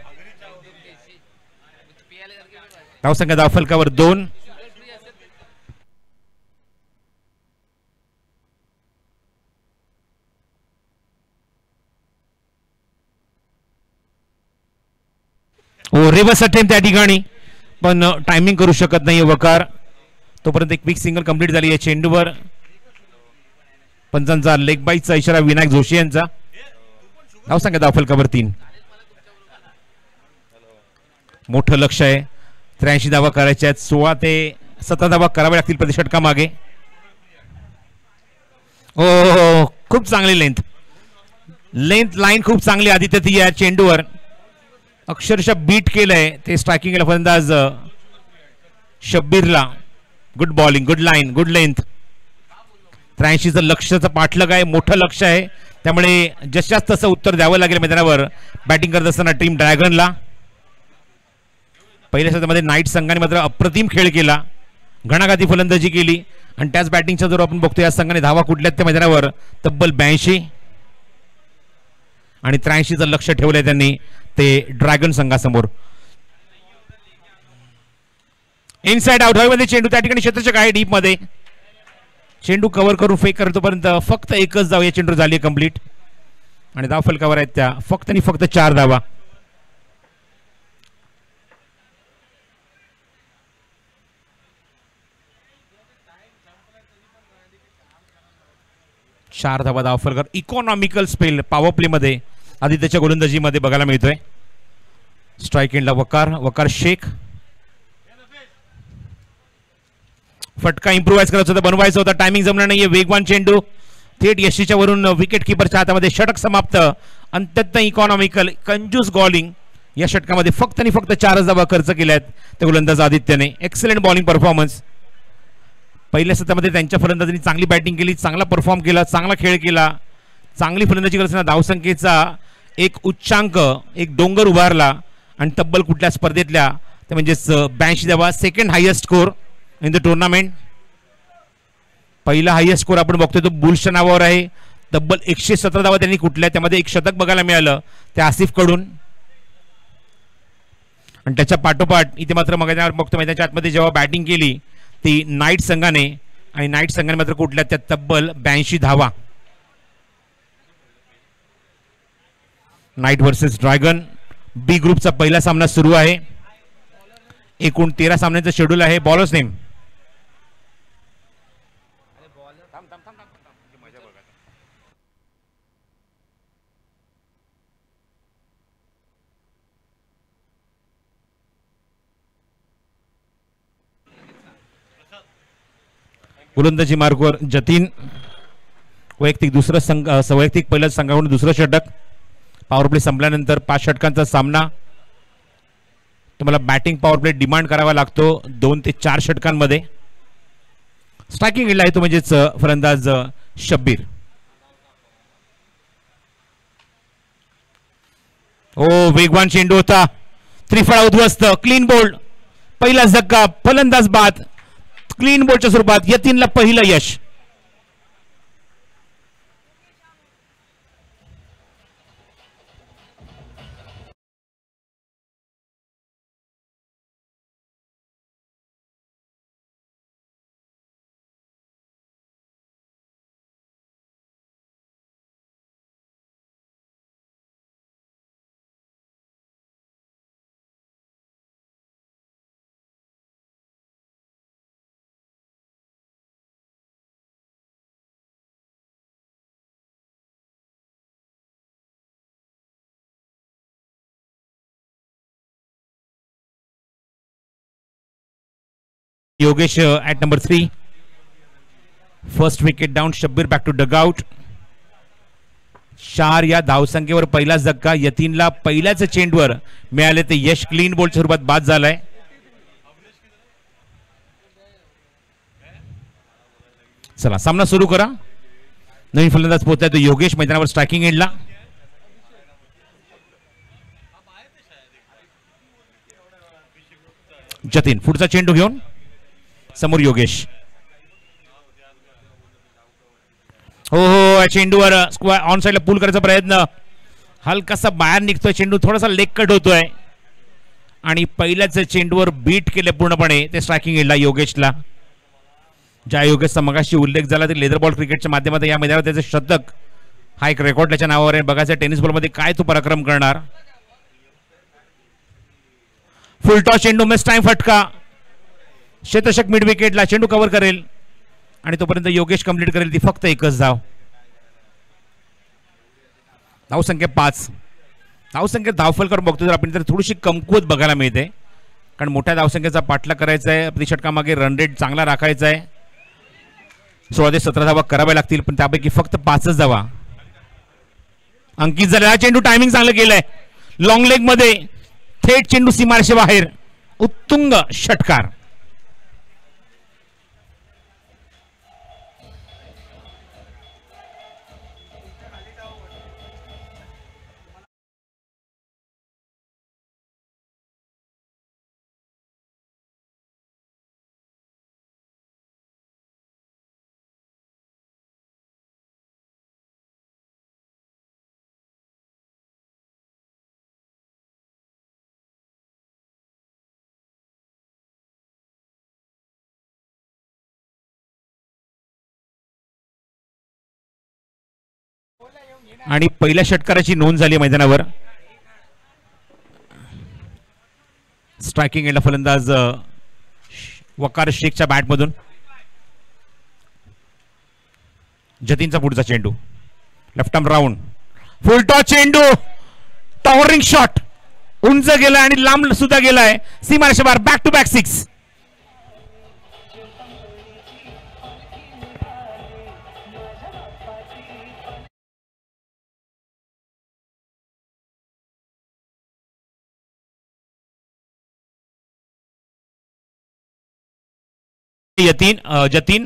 धावसंख्या धाव फलकावर 2. रिव्हर्स अटेम्प्ट त्या ठिकाणी पण टायमिंग करू शकत नाही वकार. तोपर्यंत एक क्विक सिंगल कंप्लीट झाली. या चेंडूवर पंचांचा लेग बाईटचा इशारा विनायक जोशी यांचा. धावसंख्या धाव फलकावर 3. मोठं लक्ष आहे. 83 धावा करायच्या आहेत. 16 ते 17 धावा कराव्या लागतील प्रति षटका मागे. ओ खूप चांगली लेंथ लाईन खूप चांगली आदित्य ती या चेंडूवर अक्षरशः बीट केलंय ते स्ट्रायकिंग केलं फलंदाज शब्बीरला. Good bowling, good line, good length. 83चं लक्षाचं पाठलाग आहे, मोठं लक्ष आहे. त्यामुळे जशाच तसं उत्तर द्यावं लागेल मैदानावर बॅटिंग करत असताना टीम ड्रॅगनला. पहिल्या सत्रामध्ये नाईट संघाने मात्र अप्रतिम खेळ केला, घणाघाती फलंदाजी केली आणि त्याच बॅटिंगचा जर आपण बघतो या संघाने धावा कुठल्यात त्या मैदानावर तब्बल 82 आणि 83चं लक्ष ठेवलंय त्यांनी ते ड्रॅगन संघासमोर. इनसाइड आउट हवेमध्ये चेंडू त्या ठिकाणी क्षेत्राच्या काय डीप मध्ये चेंडू कव्हर करून फेक करतोपर्यंत फक्त एकच धाव या चेंडू झाली कंप्लीट आणि धाव फलकावर आहेत त्या फक्त आणि फक्त 4 धावा. चार धावा धाव फलकावर. इकॉनॉमिकल स्पेल पॉवर प्ले मध्ये आदित्यच्या गोलंदाजीमध्ये बघायला मिळतोय. स्ट्राइक एंडला वकार शेख. फटका इम्प्रोवाइज करायचा होता, बनवायचा होता, टायमिंग जमणार नाहीये. वेगवान चेंडू थेट यशीच्या वरून विकेट किपरच्या हातामध्ये. षटक समाप्त. अत्यंत इकॉनॉमिकल कंजूस बॉलिंग या षटकामध्ये फक्त आणि फक्त 4 धावा खर्च केल्यात त्या गोलंदाज आदित्यने. Excellent bowling performance. पहिल्या सत्रामध्ये त्यांच्या फलंदाजांनी चांगली बॅटिंग केली, चांगला परफॉर्म केला, चांगला खेळ केला, चांगली फलंदाजी करताना धावसंख्येचा एक उच्चांक, एक डोंगर उभारला आणि तब्बल कुठल्या स्पर्धेतल्या ते म्हणजेच 82 धावा. Second highest score in the tournament. पहिला हायेस्ट स्कोर आपण बघतोय तो बुल्सच्या नावावर आहे. तब्बल 117 धावा त्यांनी कुठल्या, त्यामध्ये एक शतक बघायला मिळालं त्या आसिफ कडून. आणि त्याच्या पाठोपाठ इथे मात्र मग बघतो मैदानाच्या आतमध्ये जेव्हा बॅटिंग केली ती नाईट संघाने आणि नाईट संघाने मात्र कुठल्या त्या तब्बल 82 धावा. नाईट वर्सेस ड्रॅगन बी ग्रुपचा पहिला सामना सुरू आहे. एकूण 13 सामन्यांचं शेड्यूल आहे. बॉलर्स नेम गोलंदाजी मार्गवर जतीन. वैयक्तिक वैयक्तिक पहिल्या संघाकडून दुसरं षटक. पॉवर प्ले संपल्यानंतर 5 षटकांचा सामना. तुम्हाला बॅटिंग पॉवर प्ले डिमांड करावा लागतो 2 ते 4 षटकांमध्ये. स्ट्रायकिंग एंडला आहे तो म्हणजेच फलंदाज शब्बीर. वेगवान चेंडू होता, त्रिफळा उद्ध्वस्त, क्लीन बोल्ड. पहिला धक्का, फलंदाज बाद. क्लीन बोल्डच्या स्वरूपात यतीनला पहिलं यश. Yogesh at number 3. First wicket down. Shabbir back to dugout. 4 या धावसंख्येवर पहिलाच धक्का. यतीनला पहिल्याच चेंडूवर मिळाले ते यश. क्लीन बोल्ड स्वरूपात बाद झालाय. चला सामना सुरू करा. नवीन फलंदाज पोहोचलाय तो योगेश मैदानावर स्ट्रायकिंग एंडला. जतीन पुढचा चेंडू घेऊन समोर योगेश. हो हो चेंडूवर ऑन साइडला पूल करायचा प्रयत्न. हलकासा बाहेर निघतोय चेंडू. थोडासा लेग कट होतोय आणि पहिल्याच चेंडूवर बीट केले पूर्णपणे ते स्ट्रायकिंग एंडला योगेशला. ज्या योगेशचा मगाशी उल्लेख झाला ते लेदर बॉल क्रिकेटच्या माध्यमातून या मैदानावर त्याचे शतक हा एक रेकॉर्ड त्याच्या नावावर आहे. बघायचं टेनिस बॉलमध्ये काय तो पराक्रम करणार. फुलटॉस चेंडू. मिस टाइम फटका. क्षेत्ररक्षक मिड विकेटला. चेंडू कव्हर करेल आणि तोपर्यंत योगेश कंप्लीट करेल ती फक्त एकच धाव. धावसंख्या 5. धावसंख्या धावफल करून बघतो तर आपण तर थोडीशी कमकुवत बघायला मिळते कारण मोठ्या धावसंख्येचा पाठलाग करायचा आहे. प्रतिषटकामागे रन रेट चांगला राखायचा आहे. 16 ते 17 धावा कराव्या लागतील पण त्यापैकी फक्त 5च धावा अंकित झाला. चेंडू टायमिंग चांगलं केलंय. लॉंग लेग मध्ये थेट चेंडू सीमारेषे बाहेर. उत्तुंग षटकार. आणि पहिल्या षटकाराची नोंद झाली मैदानावर. स्ट्रायकिंग एंडला फलंदाज वकार शेखच्या बॅटमधून. जतीनचा पुढचा चेंडू. Left arm round. फुलटॉस चेंडू. Towering shot. उंच गेलाय आणि लांब सुद्धा गेलाय. सीमारेषा बाहेर. Back to back 6. जतीन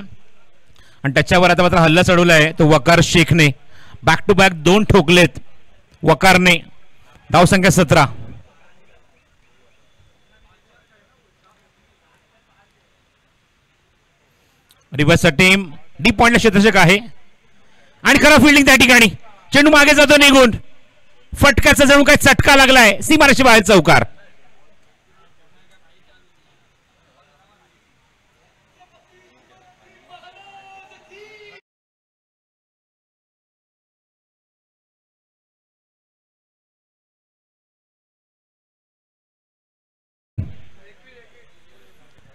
आणि त्याच्यावर आता मात्र हल्ला चढवलाय तो वकार शेखने. बॅक टू बॅक 2 ठोकलेत वकारने. धावसंख्या 17. Reverse team. डीप पॉइंटला क्षेत्ररक्षक आहे आणि खरं फिल्डिंग त्या ठिकाणी. चेंडू मागे जातो निघून. फटक्याचा जणू काय चटका लागलाय. सीमारेषे बाहेर चौकार.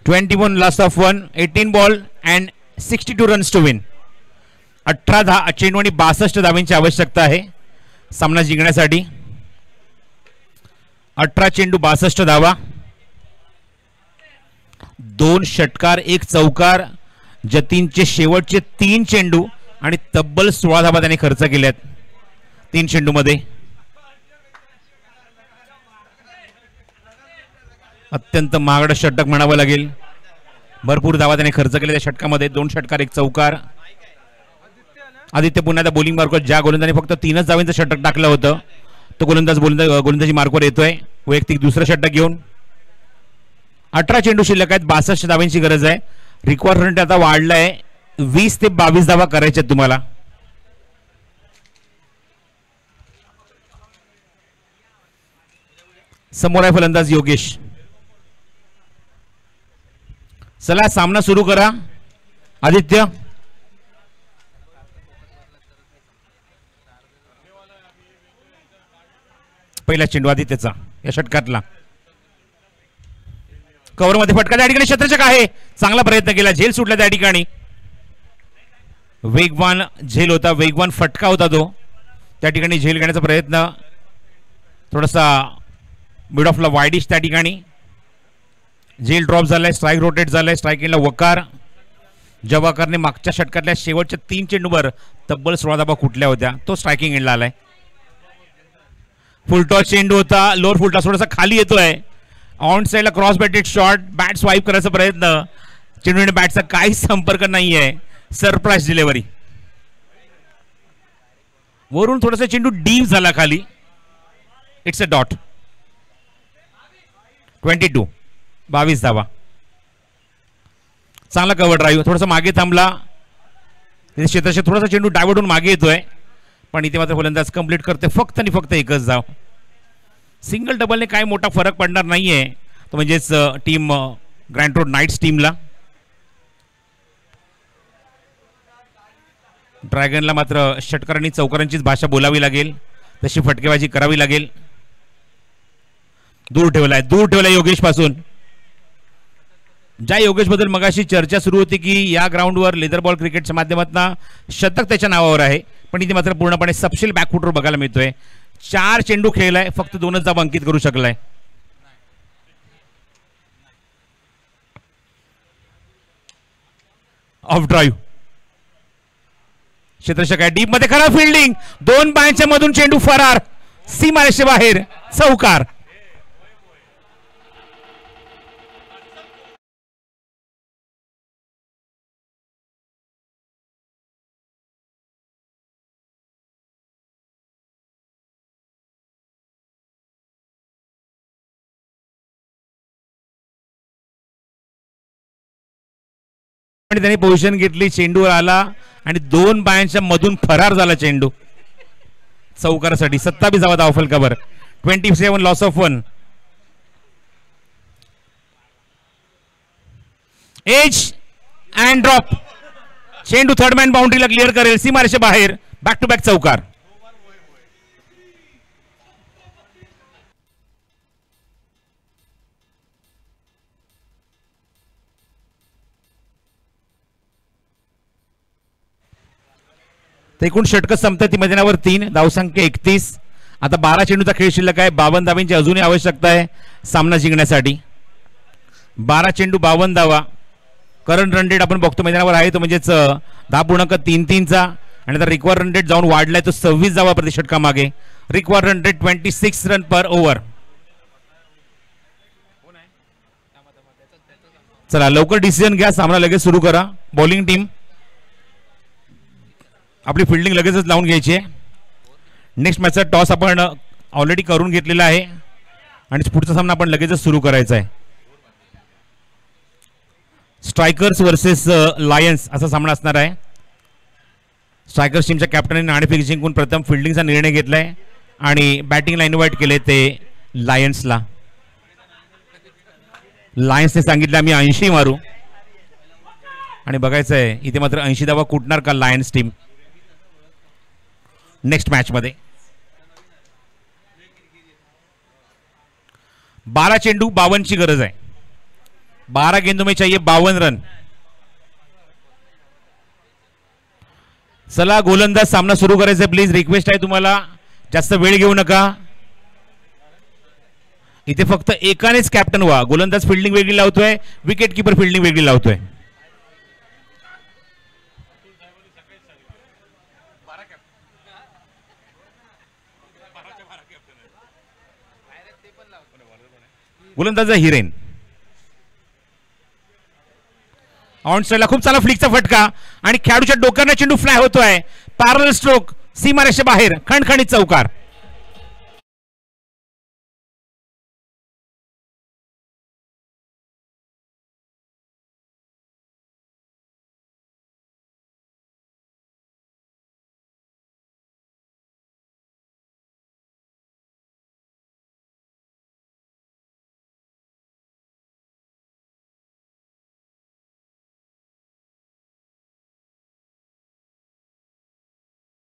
(21 last of 1). 18 ball and 62 runs to win. 18 चेंडू आणि 62 धावांची आवश्यकता आहे सामना जिंकण्यासाठी. 18 चेंडू 62 धावा. 2 षटकार 1 चौकार. जतीनचे शेवटचे 3 चेंडू आणि तब्बल 16 धावा त्याने खर्च केल्यात 3 चेंडू मध्ये. अत्यंत महागडं षटक म्हणावं लागेल. भरपूर धावा त्याने खर्च केले त्या षटकामध्ये. 2 षटकार 1 चौकार. आदित्य पुन्हा गोलिंग मार्कवर ज्या गोलंदाजाने फक्त 3च धावांचं षटक टाकलं होतं तो गोलंदाजी मार्कवर येतोय वैयक्तिक दुसरं षटक घेऊन. 18 चेंडू शिल्लक आहेत. 62 धावांची गरज आहे. रिक्वायरमेंट आता वाढलाय. 20 ते 22 धावा करायच्या तुम्हाला. समोर आहे फलंदाज योगेश. चला सामना सुरू करा. आदित्य. पहिला चेंडू आदित्यचा या षटकातला. कव्हर मध्ये फटका. त्या ठिकाणी क्षेत्ररक्षक आहे. चांगला प्रयत्न केला. झेल सुटला त्या ठिकाणी. वेगवान झेल होता. वेगवान फटका होता तो. त्या ठिकाणी झेल घेण्याचा प्रयत्न. थोडासा मिड ऑफला वाईडिश त्या ठिकाणी. झेल ड्रॉप झालाय. स्ट्राईक रोटेट झालाय. स्ट्राईक एंडला वकार. जवाकरने मागच्या षटकातल्या शेवटच्या 3 चेंडूवर तब्बल 16 धावा कुठल्या होत्या. तो स्ट्रायकिंग एंडला आलाय. फुलटॉस चेंडू होता, लोअर फुलटॉस थोडासा खाली येतोय. ऑन साइडला cross batted shot, bat swipe करायचा प्रयत्न, चेंडू आणि बॅटचा काही संपर्क नाहीये. सरप्राईज डिलिव्हरी, वरून थोडासा चेंडू डीप झाला खाली. It's a dot. 22 धावा. चांगला कव्हर ड्राईव्ह, थोडासा मागे थांबला, क्षेत्राशी थोडासा चेंडू डायव्हर्ट होऊन मागे येतोय, पण इथे मात्र फलंदाज कंप्लीट करते फक्त आणि फक्त एकच धाव. सिंगल डबलने काय मोठा फरक पडणार नाहीये, तो म्हणजेच टीम ग्रँड रोड नाईट्स टीमला. ड्रॅगनला मात्र षटकारांनी चौकारांचीच भाषा बोलावी लागेल, तशी फटकेबाजी करावी लागेल. दूर ठेवलाय योगेश पासून. ज्या योगेश बद्दल मगाशी चर्चा सुरू होती की या ग्राउंडवर लेदर बॉल क्रिकेटच्या माध्यमातून शतक त्याच्या नावावर आहे, पण इथे मात्र पूर्णपणे सपशेल बॅकफुटवर बघायला मिळतोय. 4 चेंडू खेळलाय, फक्त 2च धावा अंकित करू शकलाय. ऑफ ड्राईव्ह, क्षेत्ररक्षक आहे डीप मध्ये, खराब फिल्डिंग, 2 पायांच्या मधून चेंडू फरार, सीमारेषे बाहेर, चौकार. आणि त्याने पोझिशन घेतली, चेंडूवर आला आणि 2 पायांच्या मधून फरार झाला चेंडू. चौकारासाठी 27 धावा धाव फलकावर. 27 loss of 1. Edge and drop, चेंडू थर्ड मॅन बाउंड्रीला क्लिअर करेल, सीमारेषे बाहेर, बॅक टू बॅक चौकार. एकूण षटक संपतात ती मैदानावर 3, धावसंख्या 31. आता 12 चेंडूचा खेळ शिल्लक आहे. 52 धावांची अजूनही आवश्यकता आहे सामना जिंकण्यासाठी. 12 चेंडू 52 धावा. करंट रन रेट आपण बघतो मैदानावर आहे तो म्हणजेच 10.33चा, आणि आता रिक्वायर रन रेट जाऊन वाढलाय तो 26 धावा प्रति षटका मागे. रिक्वायर रन रेट 26 रन पर ओव्हर. चला लवकर डिसिजन घ्या, सामना लगेच सुरू करा. बॉलिंग टीम आपली फिल्डिंग लगेचच लावून घ्यायची आहे. नेक्स्ट मॅचचा टॉस आपण ऑलरेडी करून घेतलेला आहे आणि पुढचा सामना आपण लगेचच सुरू करायचा आहे. स्ट्रायकर्स वर्सेस लायन्स असा सामना असणार आहे. स्ट्रायकर्स टीमच्या कॅप्टनने नाणेफेक जिंकून प्रथम फिल्डिंगचा निर्णय घेतलाय आणि बॅटिंगला इन्व्हाइट केले ते लायन्सला. लायन्सने सांगितलं आम्ही 80 मारू, आणि बघायचं आहे इथे मात्र 80 धावा कुठणार का लायन्स टीम नेक्स्ट मॅच मध्ये. 12 चेंडू 52 ची गरज आहे. 12 गेंदों में चाहिए 52 रन. चला गोलंदाज सामना सुरू करायचा. प्लीज रिक्वेस्ट आहे तुम्हाला, जास्त वेळ घेऊ नका. इथे फक्त एकानेच कॅप्टन व्हा. गोलंदाज फिल्डिंग वेगळी लावतोय, विकेट कीपर फिल्डिंग वेगळी लावतोय. गोलंदाज हिरेन. ऑन साइडला खूप चांगला फ्लिकचा फटका आणि खेळाडूच्या डोक्याने चेंडू फ्लाय होतोय. पॅरलल स्ट्रोक, सीमारेषे बाहेर, खणखणीत चौकार.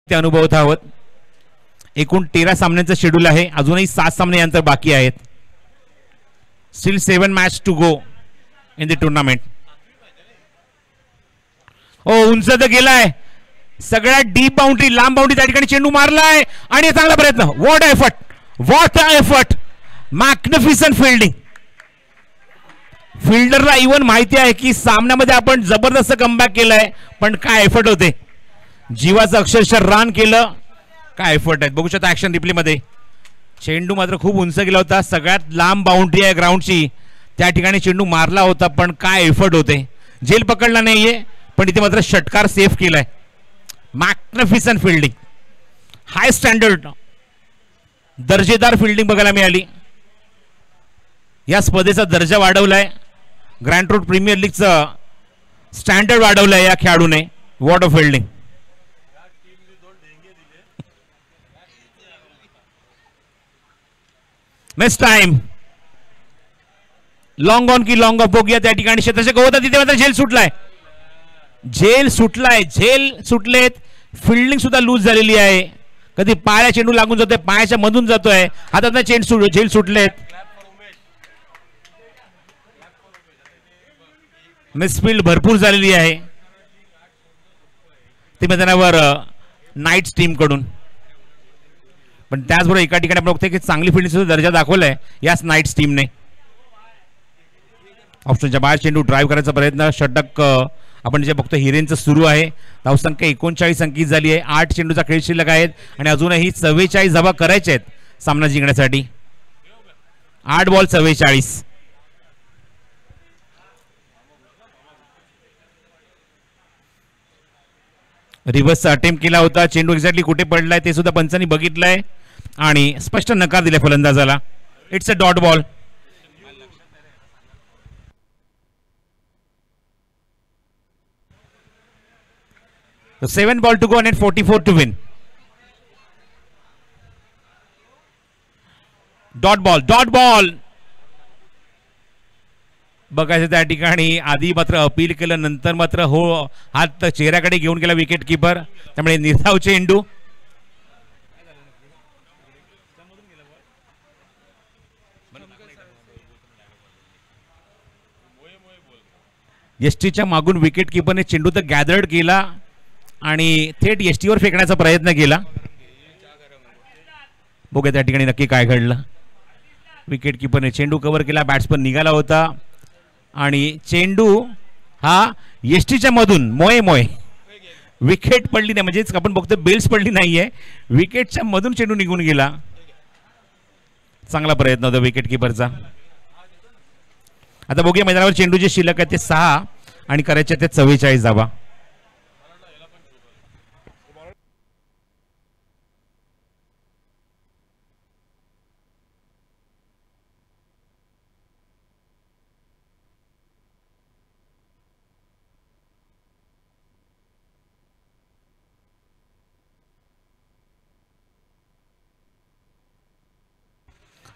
ते अनुभवत आहोत. एकूण 13 सामन्यांचं शेड्यूल आहे. अजूनही 7 सामने यांतर बाकी आहेत. Still 7 match to go in the tournament. उंच तर गेलाय, सगळ्यात डीप बाउंड्री, लांब बाउंड्री त्या ठिकाणी चेंडू मारलाय आणि चांगला प्रयत्न. What effort, what effort, magnificent fielding. फिल्डरला इव्हन माहिती आहे की सामन्यामध्ये आपण जबरदस्त कमबॅक केलाय, पण काय एफर्ट होते, जीवाचं अक्षरशः रान केलं, काय एफर्ट आहेत बघू शकता ऍक्शन रिप्ले मध्ये. चेंडू मात्र खूप उंच गेला होता, सगळ्यात लांब बाउंड्री आहे ग्राउंडची, त्या ठिकाणी चेंडू मारला होता, पण काय एफर्ट होते. झेल पकडला नाहीये, पण इथे मात्र षटकार सेफ केलाय. मॅग्निफिसंट फिल्डिंग, हाय स्टँडर्ड, दर्जेदार फिल्डिंग बघायला मिळाली. या स्पर्धेचा दर्जा वाढवलाय, ग्रँड रोड प्रीमियर लीगचं स्टँडर्ड वाढवलंय या खेळाडूने. What a fielding. Next time long on की लॉंग ऑफ बघूया. त्या ठिकाणी क्षेत्राच्या गवतात तिथे मात्र झेल सुटलाय, झेल सुटलाय, झेल सुटलेत. फिल्डिंग सुद्धा लूज झालेली आहे, कधी पायाला चेंडू लागून जातोय, पायाच्या मधून जातोय, हातात झेल सुटलेत. मिसफील्ड भरपूर झालेली आहे ते मैदानावर नाईट्स टीम कडून, पण त्याचबरोबर एका ठिकाणी आपण बघतोय की चांगली फिल्डिंग सुद्धा दर्जा दाखवलाय याच नाईट्स टीमने. ऑप्शनच्या बाहेर चेंडू ड्राईव्ह करायचा प्रयत्न, षटक आपण जे बघतो हिरेंचं सुरू आहे. धावसंख्या 39 अंकित झाली आहे, 8 चेंडूचा खेळ शिल्लक आहेत आणि अजूनही 44 धावा करायच्या आहेत सामना जिंकण्यासाठी. 8 बॉल 44. रिव्हर्सचा अटेम्प्ट केला होता, चेंडू एक्झॅक्टली कुठे पडलाय ते सुद्धा पंचांनी बघितलंय आणि स्पष्ट नकार दिलाय फलंदाजाला. It's a dot ball. So 7 ball to go and 44 to win. Dot ball, dot ball. बघायचं त्या ठिकाणी आधी मात्र अपील केलं, नंतर मात्र हो हात चेहऱ्याकडे घेऊन गेला विकेट किपर, त्यामुळे निर्धाव चेंडू. एसटीच्या मागून विकेट किपरने चेंडू तर गॅदर्ड केला आणि थेट एसटीवर फेकण्याचा प्रयत्न केला. बघूया त्या ठिकाणी नक्की काय घडलं. विकेट किपरने चेंडू कव्हर केला, बॅट्समन निघाला होता आणि चेंडू हा एसटीच्या मधून मोये विकेट पडली नाही, म्हणजेच आपण बघतो बेल्स पडली नाहीये, विकेटच्या मधून चेंडू निघून गेला. चांगला प्रयत्न होता विकेट किपरचा. आता बघूया मैदानावर चेंडूचे शिल्लक आहे ते 6 आणि करायचे ते 44 धावा.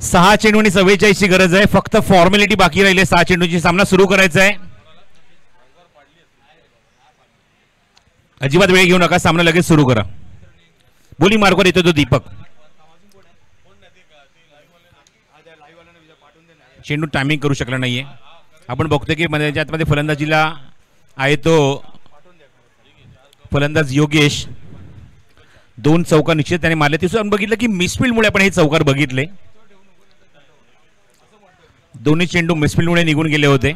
सहा चेंडू आणि 44 ची गरज आहे, फक्त फॉर्मॅलिटी बाकी राहिली. 6 चेंडूची सामना सुरू करायचा आहे. अजिबात वेळ घेऊ नका, सामना लगेच सुरू करा. बोलिंग मार्कवर येतो तो दीपक. चेंडू टायमिंग करू शकला नाहीये. आपण बघतोय की मध्ये फलंदाजीला आहे तो फलंदाज योगेश. 2 चौकार निश्चित त्याने मारले. ते सुद्धा बघितलं की मिसफील्डमुळे आपण हे चौकार बघितले. दोन्ही चेंडू मिसफील्डमुळे निघून गेले होते.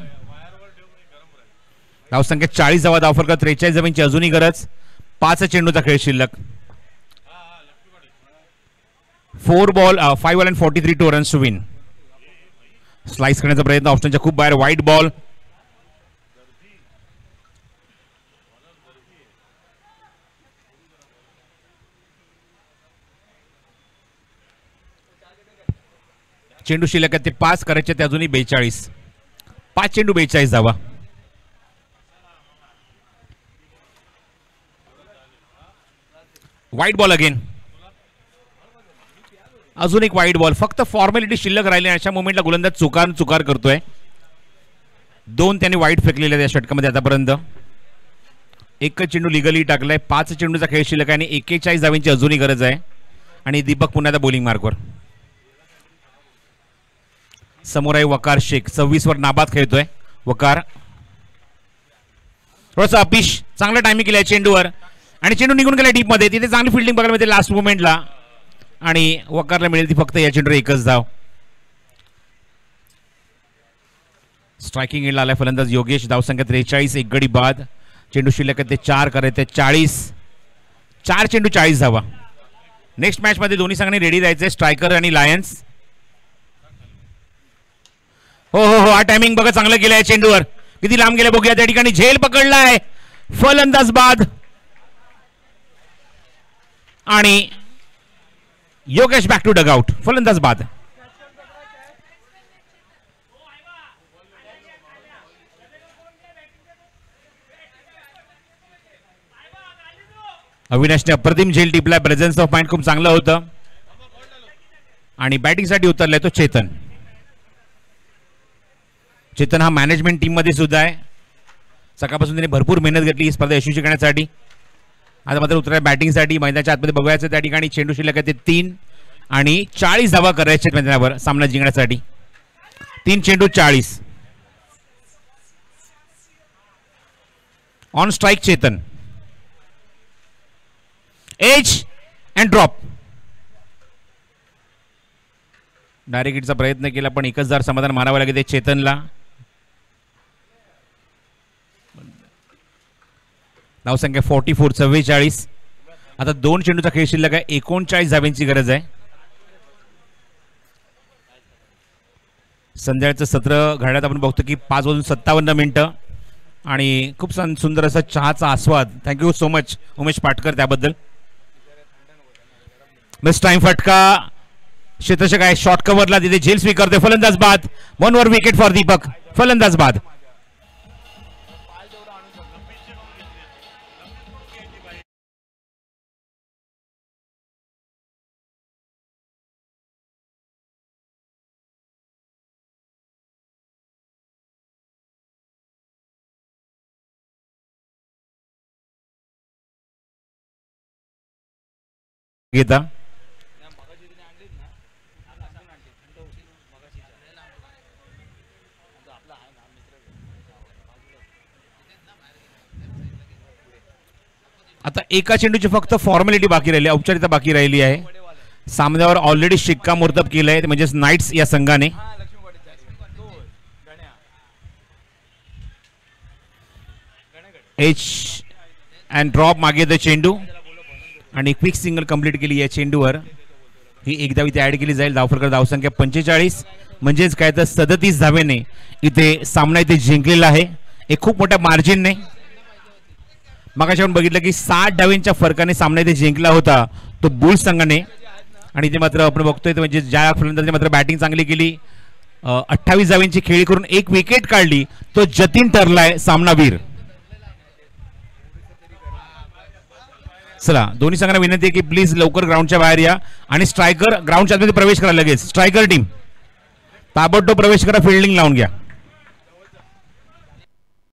धावसंख्या 40 धावा, धावफरक 43 धावांची अजूनही गरज. 5 चेंडूचा खेळ शिल्लक. 5 ball and 43 to runs to win. Slice करण्याचा प्रयत्न ऑप्शनच्या खूप बाहेर. वाईट बॉल. चेंडू शिल्लक आहे ते 5 करायचे ते अजूनही 42. 5 चेंडू 42 धावा. वाईट बॉल अगेन. अजून एक वाईट बॉल. फक्त फॉर्मॅलिटी शिल्लक राहिली. अशा मोमेंटला गोलंदाज चुकार करतोय. 2 त्यांनी वाईट फेकलेले त्या षटकामध्ये आतापर्यंत. 1 चेंडू लिगली टाकलाय. 5 चेंडूचा खेळ शिल्लक आहे आणि 41 धावांची अजूनही गरज आहे. आणि दीपक पुन्हा आता बॉलिंग मार्कवर. समोर आहे वकार शेख. 26 वर नाबाद खेळतोय वकार. थोडासा अपिश. चांगला टायमिंग केलाय चेंडूवर आणि चेंडू निघून गेला डीप मध्ये. तिथे चांगली फिल्डिंग बघायला मिळते लास्ट मोमेंटला आणि वकारला मिळेल ती फक्त या चेंडूवर 1च धाव. स्ट्रायकिंग एंडला आलाय फलंदाज योगेश. धावसंख्या 43, एक गडी बाद. चेंडू शिल्लक ते 4 करायचे 40. 4 चेंडू 40 धावा. नेक्स्ट मॅच मध्ये दोन्ही संघांनी रेडी राहायचे, स्ट्रायकर आणि लायन्स. हो हो हो, हा टायमिंग बघा चांगलं केलंय. चेंडूवर किती लांब गेले बघूया. त्या ठिकाणी झेल पकडलाय, फलंदाज बाद आणि योगेश बॅक टू डगआउट. फलंदाज बाद. अविनाशने अप्रतिम झेल टिपला. प्रेझेन्स ऑफ माइंड खूप चांगलं होतं. आणि बॅटिंगसाठी उतरलाय तो चेतन. चेतन हा मॅनेजमेंट टीम मध्ये सुद्धा आहे. सकाळपासून त्याने भरपूर मेहनत घेतली ही स्पर्धा यशस्वी करण्यासाठी. आता मात्र उतराय बॅटिंगसाठी. मैदानाच्या आतमध्ये बघायचं त्या ठिकाणी चेंडू शिल्लक आहे ते 3 आणि 40 धावा करायचे मैदानावर सामना जिंकण्यासाठी. 3 चेंडू 40. On strike Chetan. Edge and drop. Direct हिटचा प्रयत्न केला पण एकच जर समाधान मारावं लागेल चेतनला. धावसंख्या 44, 44. आता 2 चेंडूचा खेळ शिल्लक आहे. 39 धाव्यांची गरज आहे. संध्याकाळचं सत्र घड्याळात आपण बघतो की 5:57 आणि खूप सुंदर असा चहाचा आस्वाद. Thank you so much Umesh Patkar त्याबद्दल. बेस्ट टाइम फटका. क्षेत्ररक्षक आहे शॉर्ट कव्हरला तिथे झेल स्वीकारते. फलंदाज बाद. 1 ओव्हर विकेट फॉर दीपक. फलंदाज बाद. घेता आता एका चेंडूची फक्त फॉर्मॅलिटी बाकी राहिली, औपचारिकता बाकी राहिली आहे. सामन्यावर ऑलरेडी शिक्कामोर्तब केलंय म्हणजेच नाईट्स या संघाने. एच अँड ड्रॉप मागे द चेंडू आणि क्विक सिंगल कंप्लीट केली या चेंडूवर. ही एक धाव इथे ऍड केली जाईल. धावफलक धावसंख्या 45 म्हणजेच काय तर 37 धावेने इथे सामना इथे जिंकलेला आहे. एक खूप मोठ्या मार्जिनने. मगाशी आपण बघितलं की 60 धावेंच्या फरकाने सामना इथे जिंकला होता तो बुल्स संघाने. आणि इथे मात्र आपण बघतोय म्हणजे ज्या फलंदाजाने मात्र बॅटिंग चांगली केली, 28 धावेंची खेळी करून 1 विकेट काढली, तो जतीन ठरलाय सामनावीर. चला दोन्ही संघांना विनंती आहे की प्लीज लवकर ग्राउंडच्या बाहेर या आणि स्ट्रायकर ग्राउंडच्या आतमध्ये प्रवेश करा. लगेच स्ट्रायकर टीम ताबडतोब प्रवेश करा. फिल्डिंग लावून घ्या.